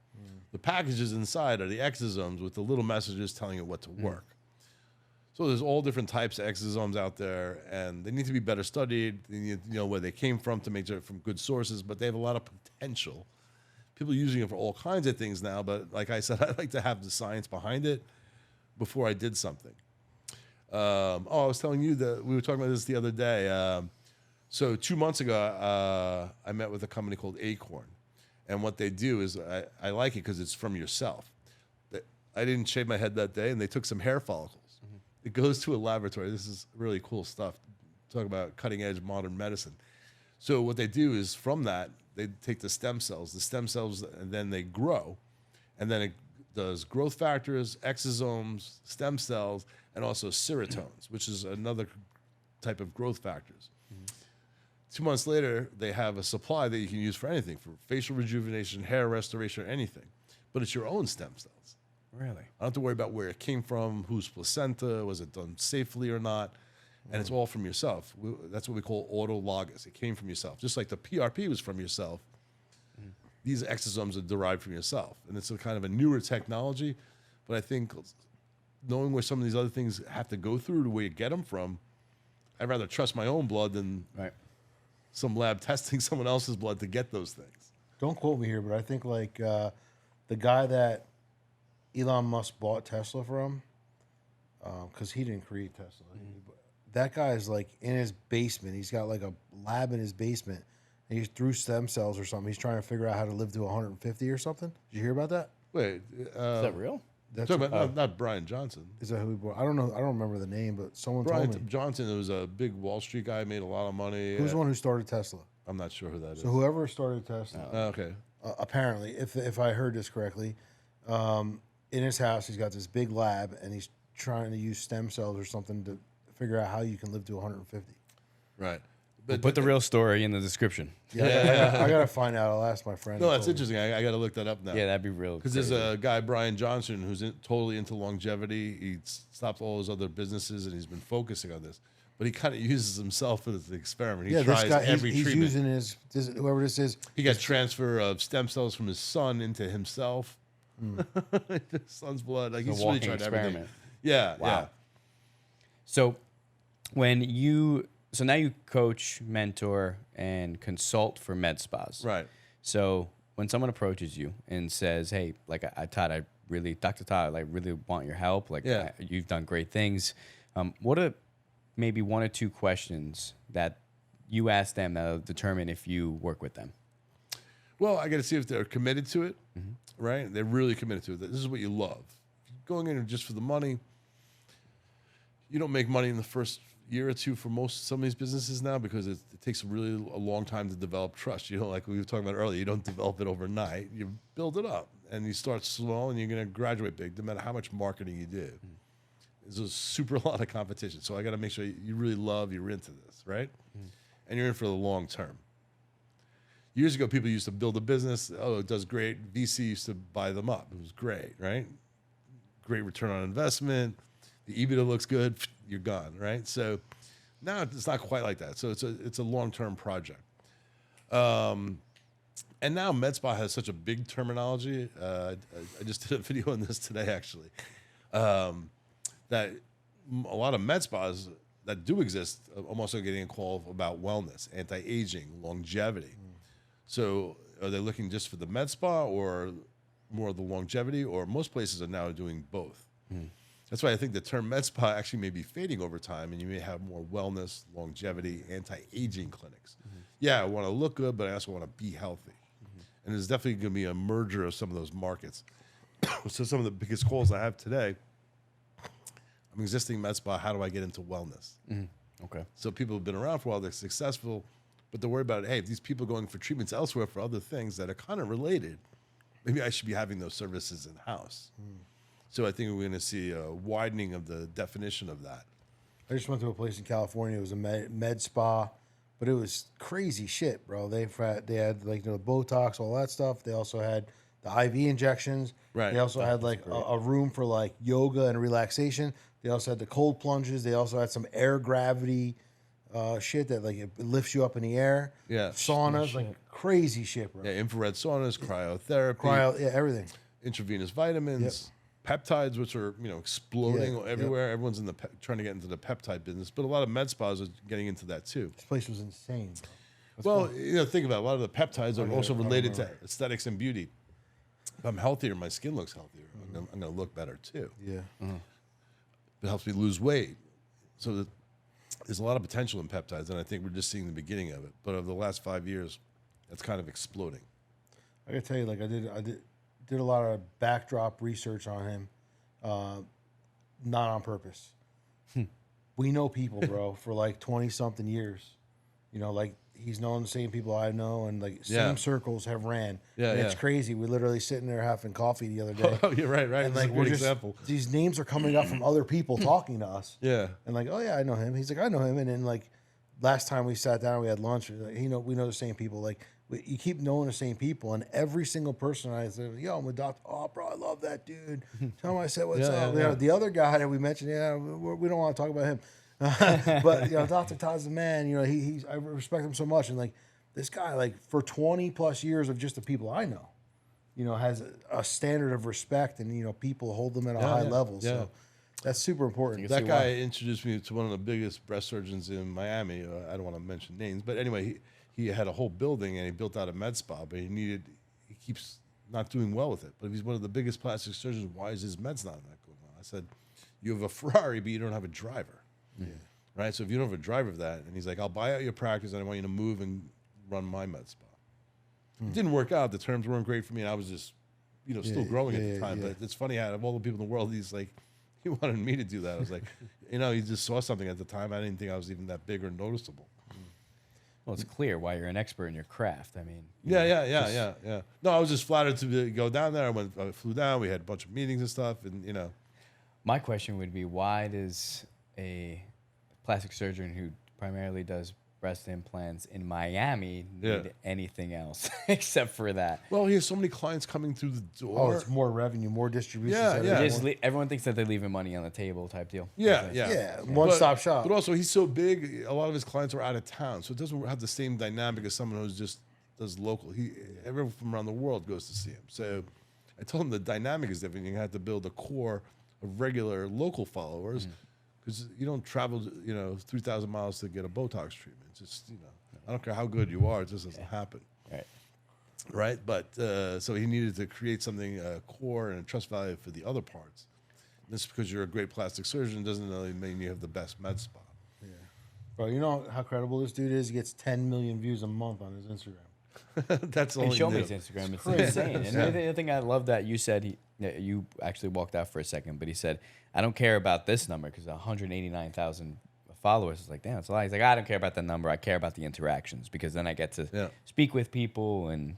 The packages inside are the exosomes with the little messages telling it what to work. So there's all different types of exosomes out there, and they need to be better studied. They need to know where they came from to make sure from good sources, but they have a lot of potential. People are using it for all kinds of things now, but like I said, I like to have the science behind it before I did something. I was telling you that we were talking about this the other day. So 2 months ago, I met with a company called Acorn, and what they do is I like it because it's from yourself. I didn't shave my head that day, and they took some hair follicles. It goes to a laboratory. This is really cool stuff. Talk about cutting edge modern medicine. So what they do is from that, they take the stem cells, and then they grow. And then it does growth factors, exosomes, stem cells, and also serotones, which is another type of growth factors. 2 months later, they have a supply that you can use for anything, for facial rejuvenation, hair restoration, anything. But it's your own stem cells. Really? I don't have to worry about where it came from, whose placenta, was it done safely or not, and it's all from yourself. That's what we call autologous. It came from yourself. Just like the PRP was from yourself, these exosomes are derived from yourself. And it's a kind of a newer technology, but I think knowing where some of these other things have to go through, to where you get them from, I'd rather trust my own blood than some lab testing someone else's blood to get those things. Don't quote me here, but I think like the guy that Elon Musk bought Tesla from, because he didn't create Tesla. That guy is like in his basement. He's got like a lab in his basement, and he's through stem cells or something. He's trying to figure out how to live to 150 or something. Did you hear about that? Wait, Is that real? That's talking about, not Brian Johnson. Is that who he bought? I don't know. I don't remember the name, but someone Brian told me. Johnson was a big Wall Street guy, made a lot of money. Who's the one who started Tesla? I'm not sure who that is. So whoever started Tesla, Okay. apparently, if I heard this correctly, in his house he's got this big lab, and he's trying to use stem cells or something to figure out how you can live to 150. Right. But put the real story in the description. Yeah, I gotta find out. I'll ask my friend. No, who that's told me. interesting. I got to look that up now. Yeah, that'd be real. Because there's a guy, Brian Johnson, who's totally into longevity. He stopped all his other businesses, and he's been focusing on this. But he kind of uses himself as an experiment. He tries this guy, every he's treatment. using whoever this is. He got transfer of stem cells from his son into himself. His son's blood. Like he's really walking tried everything. experiment. Yeah, Wow. So so now you coach, mentor, and consult for med spas. yeah. Right. So when someone approaches you and says, "Hey, like Todd, Dr. Todd, I really want your help. Like Yeah. you've done great things." What are maybe one or two questions that you ask them that'll determine if you work with them? Well, I got to see if they're committed to it, right? They're really committed to it. This is what you love. Going in just for the money, you don't make money in the first year or two for some of these businesses now because it takes a long time to develop trust. You know, like we were talking about earlier, you don't develop it overnight. You build it up, and you start small, and you're going to graduate big, no matter how much marketing you do. There's a super lot of competition, so I got to make sure you're into this, right? And you're in for the long term. Years ago, people used to build a business. Oh, it does great. VC used to buy them up. It was great, right? Great return on investment. The EBITDA looks good. You're gone, right? So now it's not quite like that. So it's a long-term project. And now med spa has such a big terminology. I just did a video on this today, actually. That a lot of med spas that do exist almost are getting a call about wellness, anti-aging, longevity. So are they looking just for the med spa or more of the longevity? Or most places are now doing both. That's why I think the term med spa actually may be fading over time, and you may have more wellness, longevity, anti-aging clinics. Yeah, I want to look good, but I also want to be healthy. And there's definitely going to be a merger of some of those markets. So some of the biggest calls I have today, I'm existing med spa, how do I get into wellness? Okay. So people have been around for a while, they're successful, but they're worried about, hey, if these people are going for treatments elsewhere for other things that are kind of related, maybe I should be having those services in-house. So I think we're going to see a widening of the definition of that. I just went to a place in California. It was a med spa, but it was crazy shit, bro. They had like Botox, all that stuff. They also had the IV injections. Right. They also had like a room for like yoga and relaxation. They also had the cold plunges. They also had some air gravity shit that like it lifts you up in the air. Yeah. Saunas, like crazy shit, bro. Yeah, infrared saunas, cryotherapy, Everything. Intravenous vitamins, peptides, which are exploding everywhere. Everyone's in trying to get into the peptide business, but a lot of med spas are getting into that too. This place was insane. Well, think about it. A lot of the peptides are also related to aesthetics and beauty. If I'm healthier, my skin looks healthier. I'm going to look better too. Yeah. It helps me lose weight. So there's a lot of potential in peptides, and I think we're just seeing the beginning of it. But over the last 5 years, that's kind of exploding. I gotta tell you, like I did a lot of backdrop research on him, not on purpose. We know people, bro, for like 20-something years. Like he's known the same people I know, and like same circles have ran. Yeah, and it's crazy. We're literally sitting there having coffee the other day. Oh, you're right. And like we're just these names are coming up from other people talking to us. Yeah. And like, oh yeah, I know him. He's like, I know him. And then like last time we sat down, we had lunch. Like, we know the same people. Like you keep knowing the same people, and every single person I said, yo, I'm a doctor. Oh, bro, I love that dude. Tell him I said what's up. Yeah. The other guy that we mentioned, we don't want to talk about him. But Dr. Todd's the man. I respect him so much, and like this guy, like for 20 plus years of just the people I know, has a standard of respect, and people hold them at a high level. Yeah. So that's super important. That guy introduced me to one of the biggest breast surgeons in Miami. I don't want to mention names, but anyway, he had a whole building and he built out a med spa, but he keeps not doing well with it. But if he's one of the biggest plastic surgeons, why is his meds not that going on? I said, you have a Ferrari, but you don't have a driver. Yeah. Right? So if you don't have a driver of that, and he's like, I'll buy out your practice and I want you to move and run my med spa. It didn't work out. The terms weren't great for me, and I was just, still growing at the time. But it's funny how, of all the people in the world, he's like, he wanted me to do that. I was like, he just saw something at the time. I didn't think I was even that big or noticeable. Well, it's clear why you're an expert in your craft. I mean, yeah. No, I was just flattered to go down there. I flew down. We had a bunch of meetings and stuff, and My question would be, why does a plastic surgeon who primarily does breast implants in Miami need anything else except for that? Well, he has so many clients coming through the door. Oh, it's more revenue, more distribution. Everyone thinks that they're leaving money on the table type deal. Yeah. One-stop shop. But also, he's so big, a lot of his clients are out of town, so it doesn't have the same dynamic as someone who's just does local. Everyone from around the world goes to see him. So I told him the dynamic is different. You have to build a core of regular local followers. Because you don't travel, 3,000 miles to get a Botox treatment. It's just, I don't care how good you are, it just doesn't happen. Right? But so he needed to create something core and a trust value for the other parts. Just because you're a great plastic surgeon doesn't really mean you have the best med spa. Yeah. Bro, you know how credible this dude is? He gets 10 million views a month on his Instagram. That's all. Show me his Instagram. It's insane. And the other thing I love that you said, you actually walked out for a second, but he said, I don't care about this number because 189,000 followers. It's like, damn, it's a lot. He's like, I don't care about the number. I care about the interactions because then I get to speak with people and,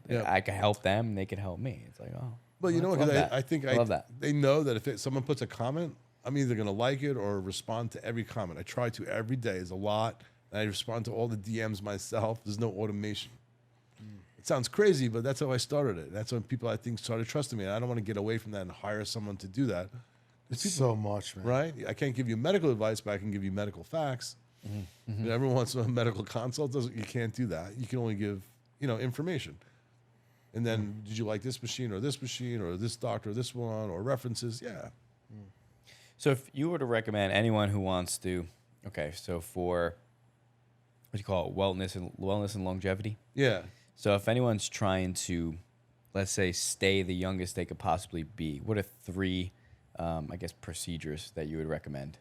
I can help them and they can help me. It's like, oh. Well, you know what? I think I love that. They know that if someone puts a comment, I'm either going to like it or respond to every comment. I try to every day. It's a lot. And I respond to all the DMs myself. There's no automation. It sounds crazy, but that's how I started it. That's when people, I think, started trusting me. And I don't want to get away from that and hire someone to do that. It's so much, man. Right? I can't give you medical advice, but I can give you medical facts. Mm-hmm. Everyone wants a medical consult. You can't do that. You can only give, information. And then, did you like this machine or this doctor or this one or references? Yeah. So if you were to recommend anyone who wants to, so for, what do you call it, wellness and longevity? Yeah. So if anyone's trying to, let's say, stay the youngest they could possibly be, what are 3, procedures that you would recommend?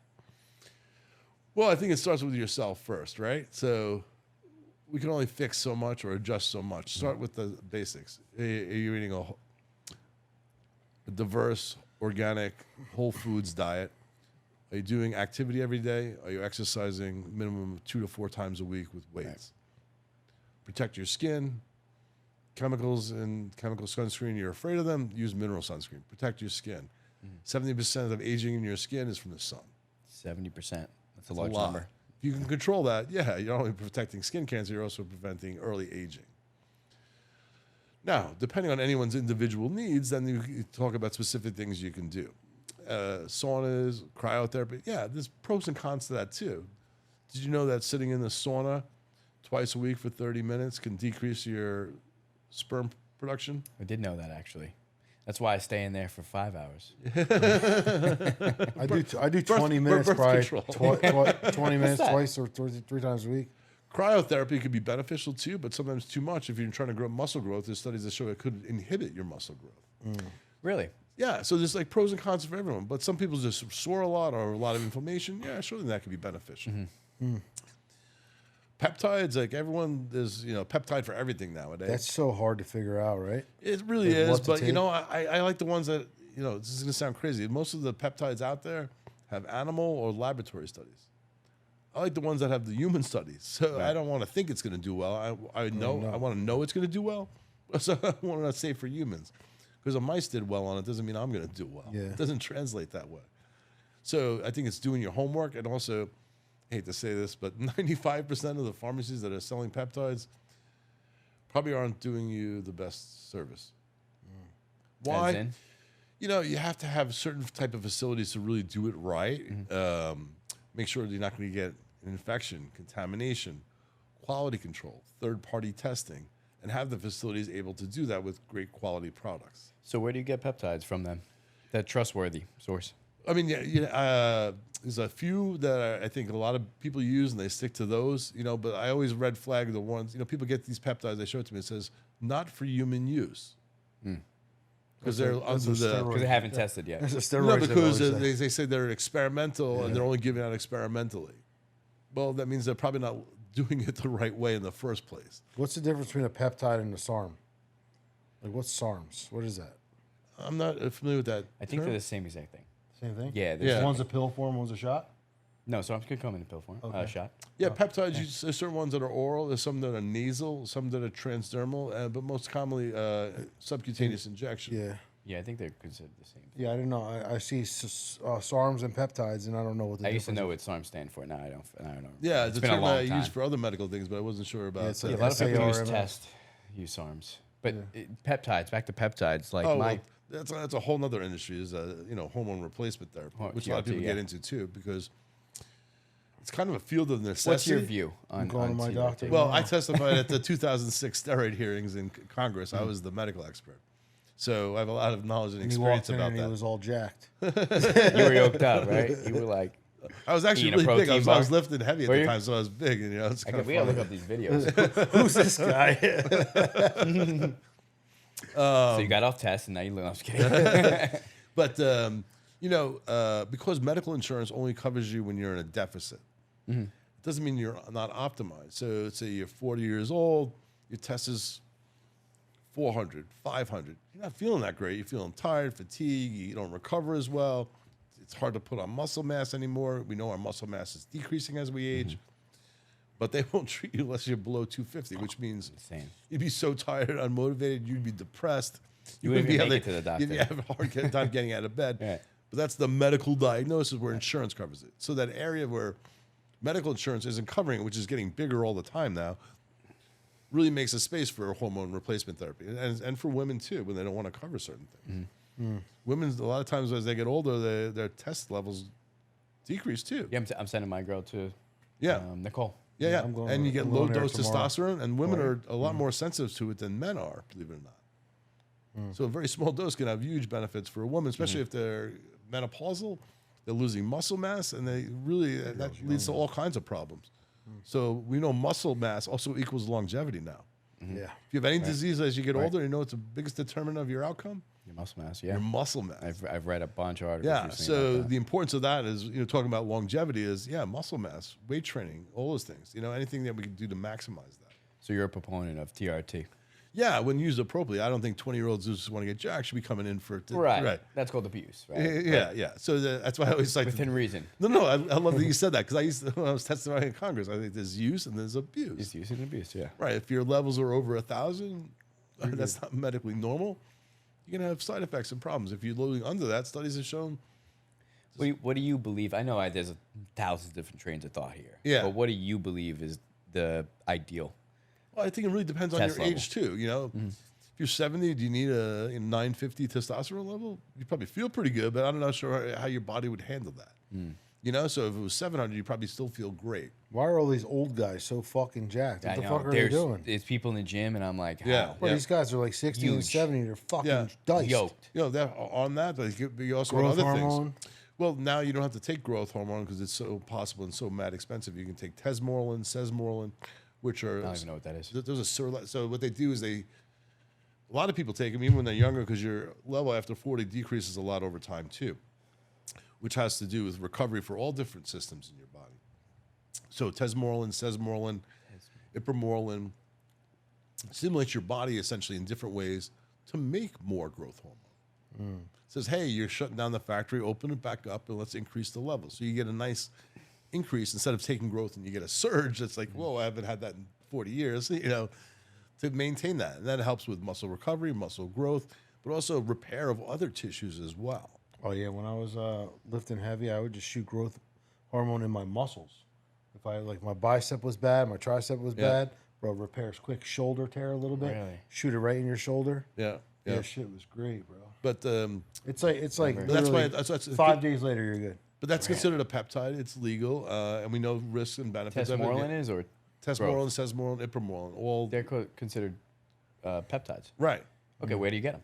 Well, I think it starts with yourself first, right? So we can only fix so much or adjust so much. Start with the basics. Are you eating a diverse, organic, whole foods diet? Are you doing activity every day? Are you exercising minimum 2 to 4 times a week with weights? Right. Protect your skin. Chemical sunscreen, you're afraid of them, use mineral sunscreen. Protect your skin. 70% of aging in your skin is from the sun. 70%. That's a large number. If you can control that, you're not only protecting skin cancer, you're also preventing early aging. Now, depending on anyone's individual needs, then you talk about specific things you can do. Saunas, cryotherapy. Yeah, there's pros and cons to that too. Did you know that sitting in the sauna twice a week for 30 minutes can decrease your sperm production? I did know that, actually. That's why I stay in there for 5 hours. I do 20 minutes, probably 20 minutes twice or 3 times a week. Cryotherapy could be beneficial too, but sometimes too much. If you're trying to grow muscle growth, there's studies that show it could inhibit your muscle growth. Really? Yeah, so there's like pros and cons for everyone. But some people just sore a lot or a lot of inflammation. Yeah, surely that could be beneficial. Peptides, like everyone, there's peptide for everything nowadays. That's so hard to figure out, right? It really is, but I like the ones that this is gonna sound crazy. Most of the peptides out there have animal or laboratory studies. I like the ones that have the human studies. So I don't want to think it's gonna do well. I want to know it's gonna do well. So I want to say for humans, because the mice did well on it doesn't mean I'm gonna do well. Yeah. It doesn't translate that way. So I think it's doing your homework, and also, I hate to say this, but 95% of the pharmacies that are selling peptides probably aren't doing you the best service. Why? You have to have certain type of facilities to really do it right. Make sure you're not going to get an infection, contamination, quality control, third-party testing, and have the facilities able to do that with great quality products. So where do you get peptides from then? That trustworthy source? I mean, there's a few that I think a lot of people use, and they stick to those, but I always red flag the ones, people get these peptides, they show it to me, it says, not for human use. Because they're under because they haven't tested yet. No, because they say they're experimental and they're only giving out experimentally. Well, that means they're probably not doing it the right way in the first place. What's the difference between a peptide and a SARM? Like, what's SARMs? What is that? I'm not familiar with that. I think they're the same exact thing. Same thing? Yeah. One's a pill form, one's a shot? No, SARMs could come in a pill form, shot. Yeah, peptides, there's certain ones that are oral, there's some that are nasal, some that are transdermal, but most commonly subcutaneous injection. Yeah. Yeah, I think they're considered the same. Yeah, I didn't know. I see SARMs and peptides, and I don't know what the difference is. I used to know what SARM stand for. Now I don't. Yeah, it's a been term a long I time. use for other medical things, but I wasn't sure about. It's like a lot of people SARMs. use SARMs. But peptides, back to peptides, like that's a whole nother industry, is hormone replacement therapy, which a lot of people get into too, because it's kind of a field of necessity. What's your view on going to my doctor? Well, I testified at the 2006 steroid hearings in Congress. I was the medical expert. So I have a lot of knowledge and experience about that. He was all jacked. You were yoked up, right? You were like, I was actually really big. I was lifting heavy at the time, so I was big. And, it's kind of we gotta look up these videos. Who's this guy? So you got off test, and now you look. I'm just kidding. But because medical insurance only covers you when you're in a deficit, it doesn't mean you're not optimized. So say you're 40 years old, your test is 400, 500. You're not feeling that great. You're feeling tired, fatigued. You don't recover as well. It's hard to put on muscle mass anymore. We know our muscle mass is decreasing as we age. But they won't treat you unless you're below 250, which means Insane. you'd be so tired, unmotivated, you'd be depressed. You wouldn't be even able make it to the doctor. You'd have a hard time getting out of bed. Right. But that's the medical diagnosis where insurance covers it. So that area where medical insurance isn't covering it, which is getting bigger all the time now, really makes a space for hormone replacement therapy. And for women too, when they don't want to cover certain things. Women, a lot of times as they get older, their test levels decrease too. Yeah, I'm sending my girl to Yeah. Nicole. Yeah, I'm going and you to- get I'm low going there dose tomorrow. testosterone, and women are a lot more sensitive to it than men are, believe it or not. So a very small dose can have huge benefits for a woman, especially if they're menopausal, they're losing muscle mass, and they really that leads to all kinds of problems. So we know muscle mass also equals longevity now. Yeah. If you have any disease as you get older, you know it's the biggest determinant of your outcome? Your muscle mass, yeah. Your muscle mass. I've read a bunch of articles. Yeah, recently so about that. the importance of that is, talking about longevity is, muscle mass, weight training, all those things. Anything that we can do to maximize that. So you're a proponent of TRT. Yeah, when used appropriately. I don't think 20-year-olds who just want to get jacked should be coming in for... Right. That's called abuse, right? Yeah. So that's why I always like... Within reason. No, I love that you said that, because when I was testifying in Congress, I think there's use and there's abuse. It's use and abuse, yeah. Right. If your levels are over 1,000, that's not medically normal. You're going to have side effects and problems. If you're loading under that, studies have shown... What do you believe? I know there's thousands of different trains of thought here. Yeah. But what do you believe is the ideal? Well, I think it really depends on Test your level. age, too. If you're 70, do you need a 950 testosterone level? You probably feel pretty good, but I'm not sure how your body would handle that. So if it was 700, you probably still feel great. Why are all these old guys so fucking jacked? What I the know. fuck are they doing? It's people in the gym, and I'm like, how? Yeah. Well, these guys are like 60 and Huge. 70. They're fucking Yeah. diced. Yoked. They're on that, but you also on Growth other hormone. things. Well, now you don't have to take growth hormone because it's so possible and so mad expensive. You can take tesmorelin, sesmorelin, which are... I don't even know what that is. Those are so what they do is a lot of people take them even when they're younger because your level after 40 decreases a lot over time too, which has to do with recovery for all different systems in your body. So tesmorelin, sesmorelin, ipamorelin stimulates your body essentially in different ways to make more growth hormone. Says, hey, you're shutting down the factory, open it back up, and let's increase the level. So you get a nice increase instead of taking growth and you get a surge. That's like, whoa, I haven't had that in 40 years, to maintain that. And that helps with muscle recovery, muscle growth, but also repair of other tissues as well. Oh, yeah. When I was lifting heavy, I would just shoot growth hormone in my muscles. If my bicep was bad, my tricep was bad, bro, repairs quick. Shoulder tear a little bit. Really? Shoot it right in your shoulder. Yeah. Yeah, shit was great, bro. But It's like that's why literally that's 5 days later, you're good. but that's considered a peptide. It's legal, and we know risks and benefits. of it. Tesmorelin is, or Tesmorelin, sesmorelin, ipamorelin, all they're considered peptides. right. Okay, where do you get them?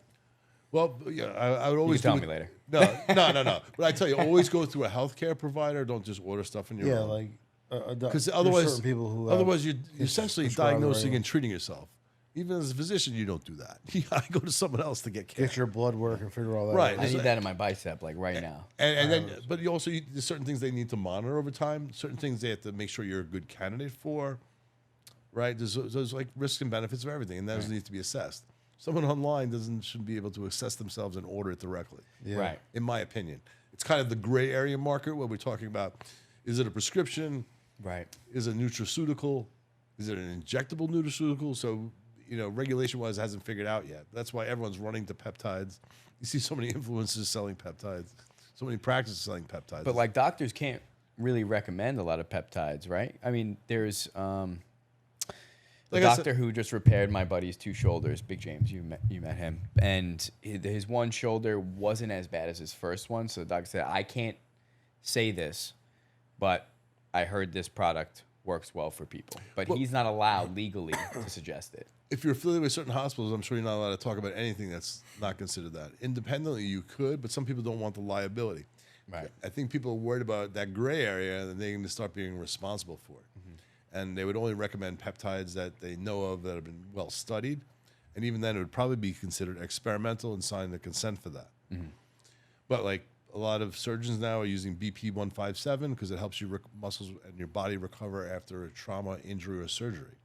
Well, yeah, I would You always can tell do me it- later. No. But I tell you, always go through a healthcare provider. Don't just order stuff in your Yeah, own. like Because there's otherwise, certain people who otherwise you're essentially prescribe diagnosing already. and treating yourself. Even as a physician, you don't do that. You gotta go to someone else to get care. get your blood work and figure all that Right. out. I need that in my bicep, like right now. And then, but you also there's certain things they need to monitor over time. Certain things they have to make sure you're a good candidate for. Right? There's like risks and benefits of everything, and those need to be assessed. Someone online shouldn't be able to assess themselves and order it directly. Yeah. Right. In my opinion, it's kind of the gray area market where we're talking about: is it a prescription? Right. Is it a nutraceutical? Is it an injectable nutraceutical? So, regulation-wise, it hasn't figured out yet. That's why everyone's running to peptides. You see so many influencers selling peptides, so many practices selling peptides. But like doctors can't really recommend a lot of peptides, right? I mean, there's a Like I said- doctor who just repaired my buddy's 2 shoulders, Big James. You met him, and his one shoulder wasn't as bad as his first one. So the doctor said, I can't say this, but I heard this product works well for people. But he's not allowed legally to suggest it. if you're affiliated with certain hospitals, I'm sure you're not allowed to talk about anything that's not considered that. Independently, you could, but some people don't want the liability. Right. I think people are worried about that gray area, and they're going to start being responsible for it. And they would only recommend peptides that they know of that have been well studied. And even then, it would probably be considered experimental and sign the consent for that. But like a lot of surgeons now are using BP 157 because it helps your muscles and your body recover after a trauma, injury, or surgery.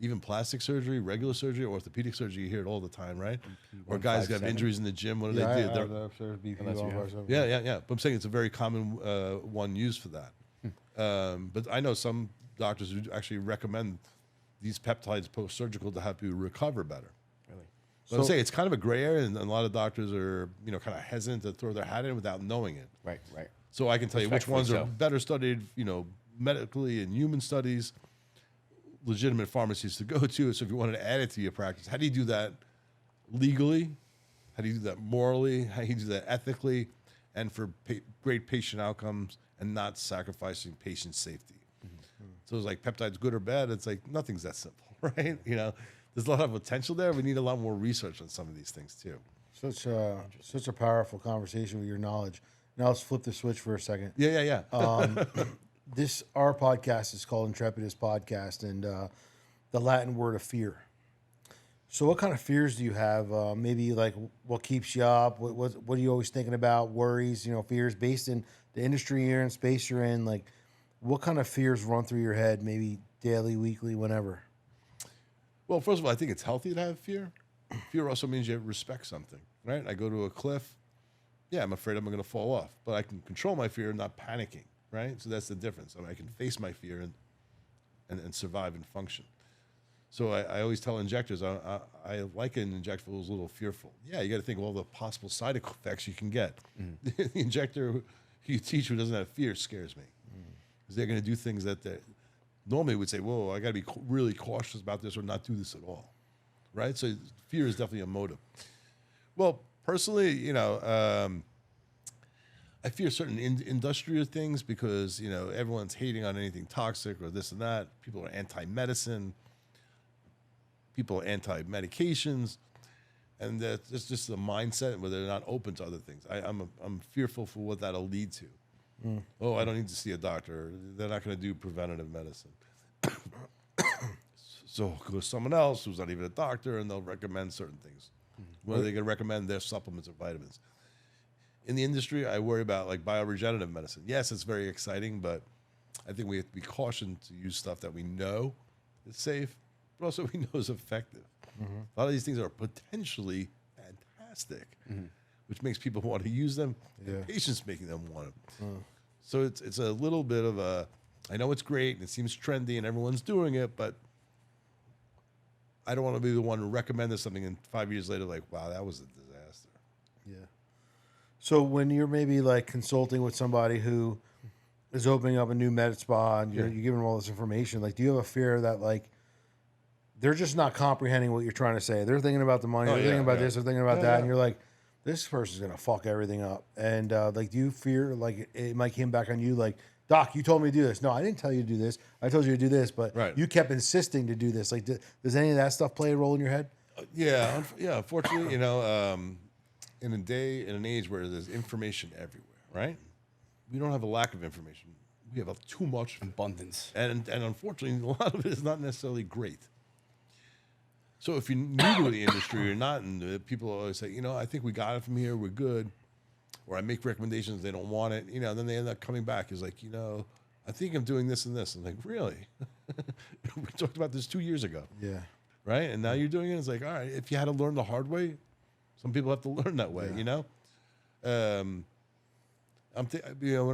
even plastic surgery, regular surgery, orthopedic surgery. You hear it all the time, right? Or guys that have injuries in the gym. What do they do? I have the upstairs BP Yeah. But I'm saying it's a very common one used for that. But I know some doctors who actually recommend these peptides post-surgical to help you recover better. Really? But I'm saying it's kind of a gray area, and a lot of doctors are, kind of hesitant to throw their hat in without knowing it. Right. So I can tell you which ones are so. better studied, medically in human studies, legitimate pharmacies to go to. So if you wanted to add it to your practice, how do you do that legally? How do you do that morally? How do you do that ethically? And for great patient outcomes and not sacrificing patient safety. So it's like peptides good or bad. It's like nothing's that simple, right? There's a lot of potential there. We need a lot more research on some of these things too. Such a powerful conversation with your knowledge. Now let's flip the switch for a second. Yeah. Our podcast is called Intrepidus Podcast, and the Latin word of fear. So what kind of fears do you have? Maybe like what keeps you up? What are you always thinking about? Worries, fears based in the industry you're in, space you're in. Like what kind of fears run through your head? Maybe daily, weekly, whenever. Well, first of all, I think it's healthy to have fear. Fear also means you respect something, right? I go to a cliff. Yeah, I'm afraid I'm going to fall off, but I can control my fear, not panicking, right? So that's the difference. I can face my fear and survive and function. So I always tell injectors, I like an injectable who's a little fearful. Yeah, you got to think of all the possible side effects you can get. The injector who you teach who doesn't have fear scares me. Because they're going to do things that they normally would say, whoa, I got to be really cautious about this or not do this at all, right? So fear is definitely a motive. Well, personally, I fear certain industrial things because, everyone's hating on anything toxic or this and that. People are anti-medicine. People are anti-medications. And that's just a mindset where they're not open to other things. I'm fearful for what that'll lead to. Oh, I don't need to see a doctor. They're not going to do preventative medicine. So go to someone else who's not even a doctor, and they'll recommend certain things. What are they going to recommend? Their supplements or vitamins. In the industry, I worry about like bioregenerative medicine. Yes, it's very exciting, but I think we have to be cautioned to use stuff that we know is safe, but also we know is effective. A lot of these things are potentially fantastic, which makes people want to use them. And patients making them want them. So it's a little bit of a, I know it's great and it seems trendy and everyone's doing it, but I don't want to be the one who recommended something and 5 years later, like, wow, that was a disaster. Yeah. So when you're maybe like consulting with somebody who is opening up a new med spa and you're giving them all this information, like, do you have a fear that like they're just not comprehending what you're trying to say? They're thinking about the money, they're thinking about this, they're thinking about that, and you're like, this person's gonna fuck everything up. And like, do you fear like it might come back on you like, Doc, you told me to do this. No, I didn't tell you to do this. I told you to do this, but you kept insisting to do this. Like, does any of that stuff play a role in your head? Yeah. Unfortunately, in an age where there's information everywhere, right? We don't have a lack of information. We have too much abundance, and unfortunately, a lot of it is not necessarily great. So if you're new to the industry, you're not, and people always say, I think we got it from here, we're good. Or I make recommendations, they don't want it, then they end up coming back. It's like, I think I'm doing this and this. I'm like, really? We talked about this 2 years ago. Yeah. Right? And now you're doing it. It's like, all right, if you had to learn the hard way, some people have to learn that way, when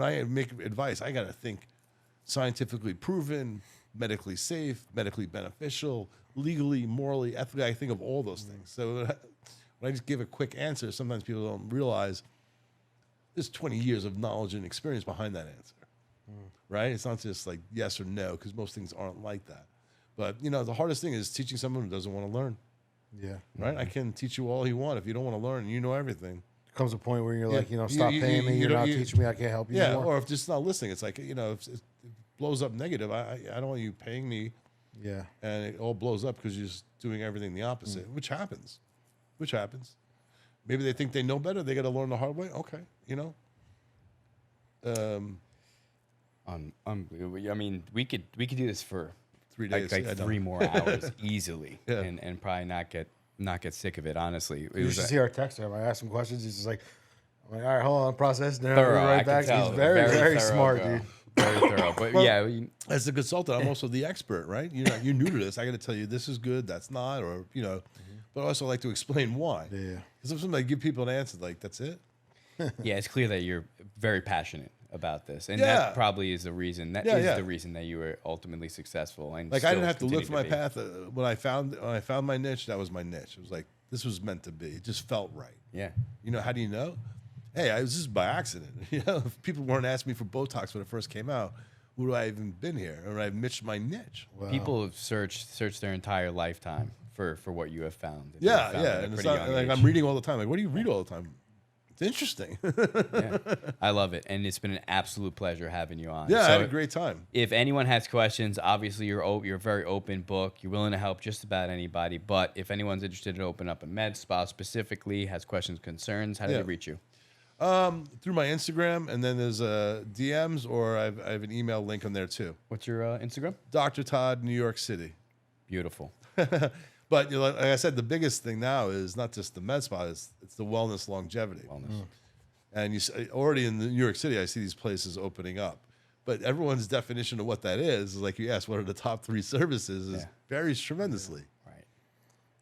I make advice, I got to think scientifically proven, medically safe, medically beneficial, legally, morally, ethically. I think of all those things. So when I just give a quick answer, sometimes people don't realize there's 20 years of knowledge and experience behind that answer, right? It's not just like yes or no, because most things aren't like that. But, the hardest thing is teaching someone who doesn't want to learn. Yeah. Right? I can teach you all you want. If you don't want to learn, you know everything. Comes a point where you're like, stop paying me. You're not teaching me. I can't help you anymore. Or if just not listening. It's like, if it blows up negative, I don't want you paying me. Yeah. And it all blows up because you're just doing everything the opposite, which happens. Maybe they think they know better. They got to learn the hard way. Okay, Unbelievable. I mean, we could do this for 3 days, like 3 more hours easily, and probably not get sick of it. Honestly, You should see our texter. I ask him questions. He's just like, all right, hold on, process. Then Thorough, right I can back. tell. He's very, very thorough smart, girl. dude. very thorough. But As a consultant, I'm also the expert, right? You're new to this. I got to tell you, this is good, that's not, or But I also like to explain why. Yeah. Because if somebody give people an answer, like that's it. yeah, it's clear that you're very passionate about this, and Yeah. that probably is the reason. That is the reason that you were ultimately successful. And Like I didn't still have to look continue for my to be. path. When I found my niche, that was my niche. It was like this was meant to be. It just felt right. Yeah. How do you know? Hey, I was just by accident. If people weren't asking me for Botox when it first came out, would I even been here? Or I've niched my niche. Wow. People have searched their entire lifetime for what you have found. And Yeah, you found yeah. at a And it's pretty not young like age. I'm reading all the time. Like, what do you read all the time? It's interesting. Yeah. I love it, and it's been an absolute pleasure having you on. Yeah, I So had a great time. if anyone has questions, obviously you're a very open book. You're willing to help just about anybody. But if anyone's interested in opening up a med spa specifically, has questions, concerns, how do Yeah. they reach you? Through my Instagram, and then there's DMs, or I have an email link on there too. What's your Instagram? Dr. Todd, New York City. Beautiful. But like I said, the biggest thing now is not just the med spa; it's the wellness longevity. Wellness. And already in New York City, I see these places opening up. But everyone's definition of what that is like you asked, what are the top 3 services? Varies tremendously. Right.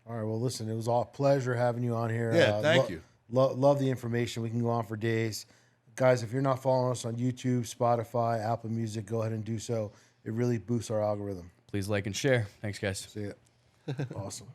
All right. Well, listen, it was a pleasure having you on here. Yeah, thank you. Love the information. We can go on for days. Guys, if you're not following us on YouTube, Spotify, Apple Music, go ahead and do so. It really boosts our algorithm. Please like and share. Thanks, guys. See ya. Awesome.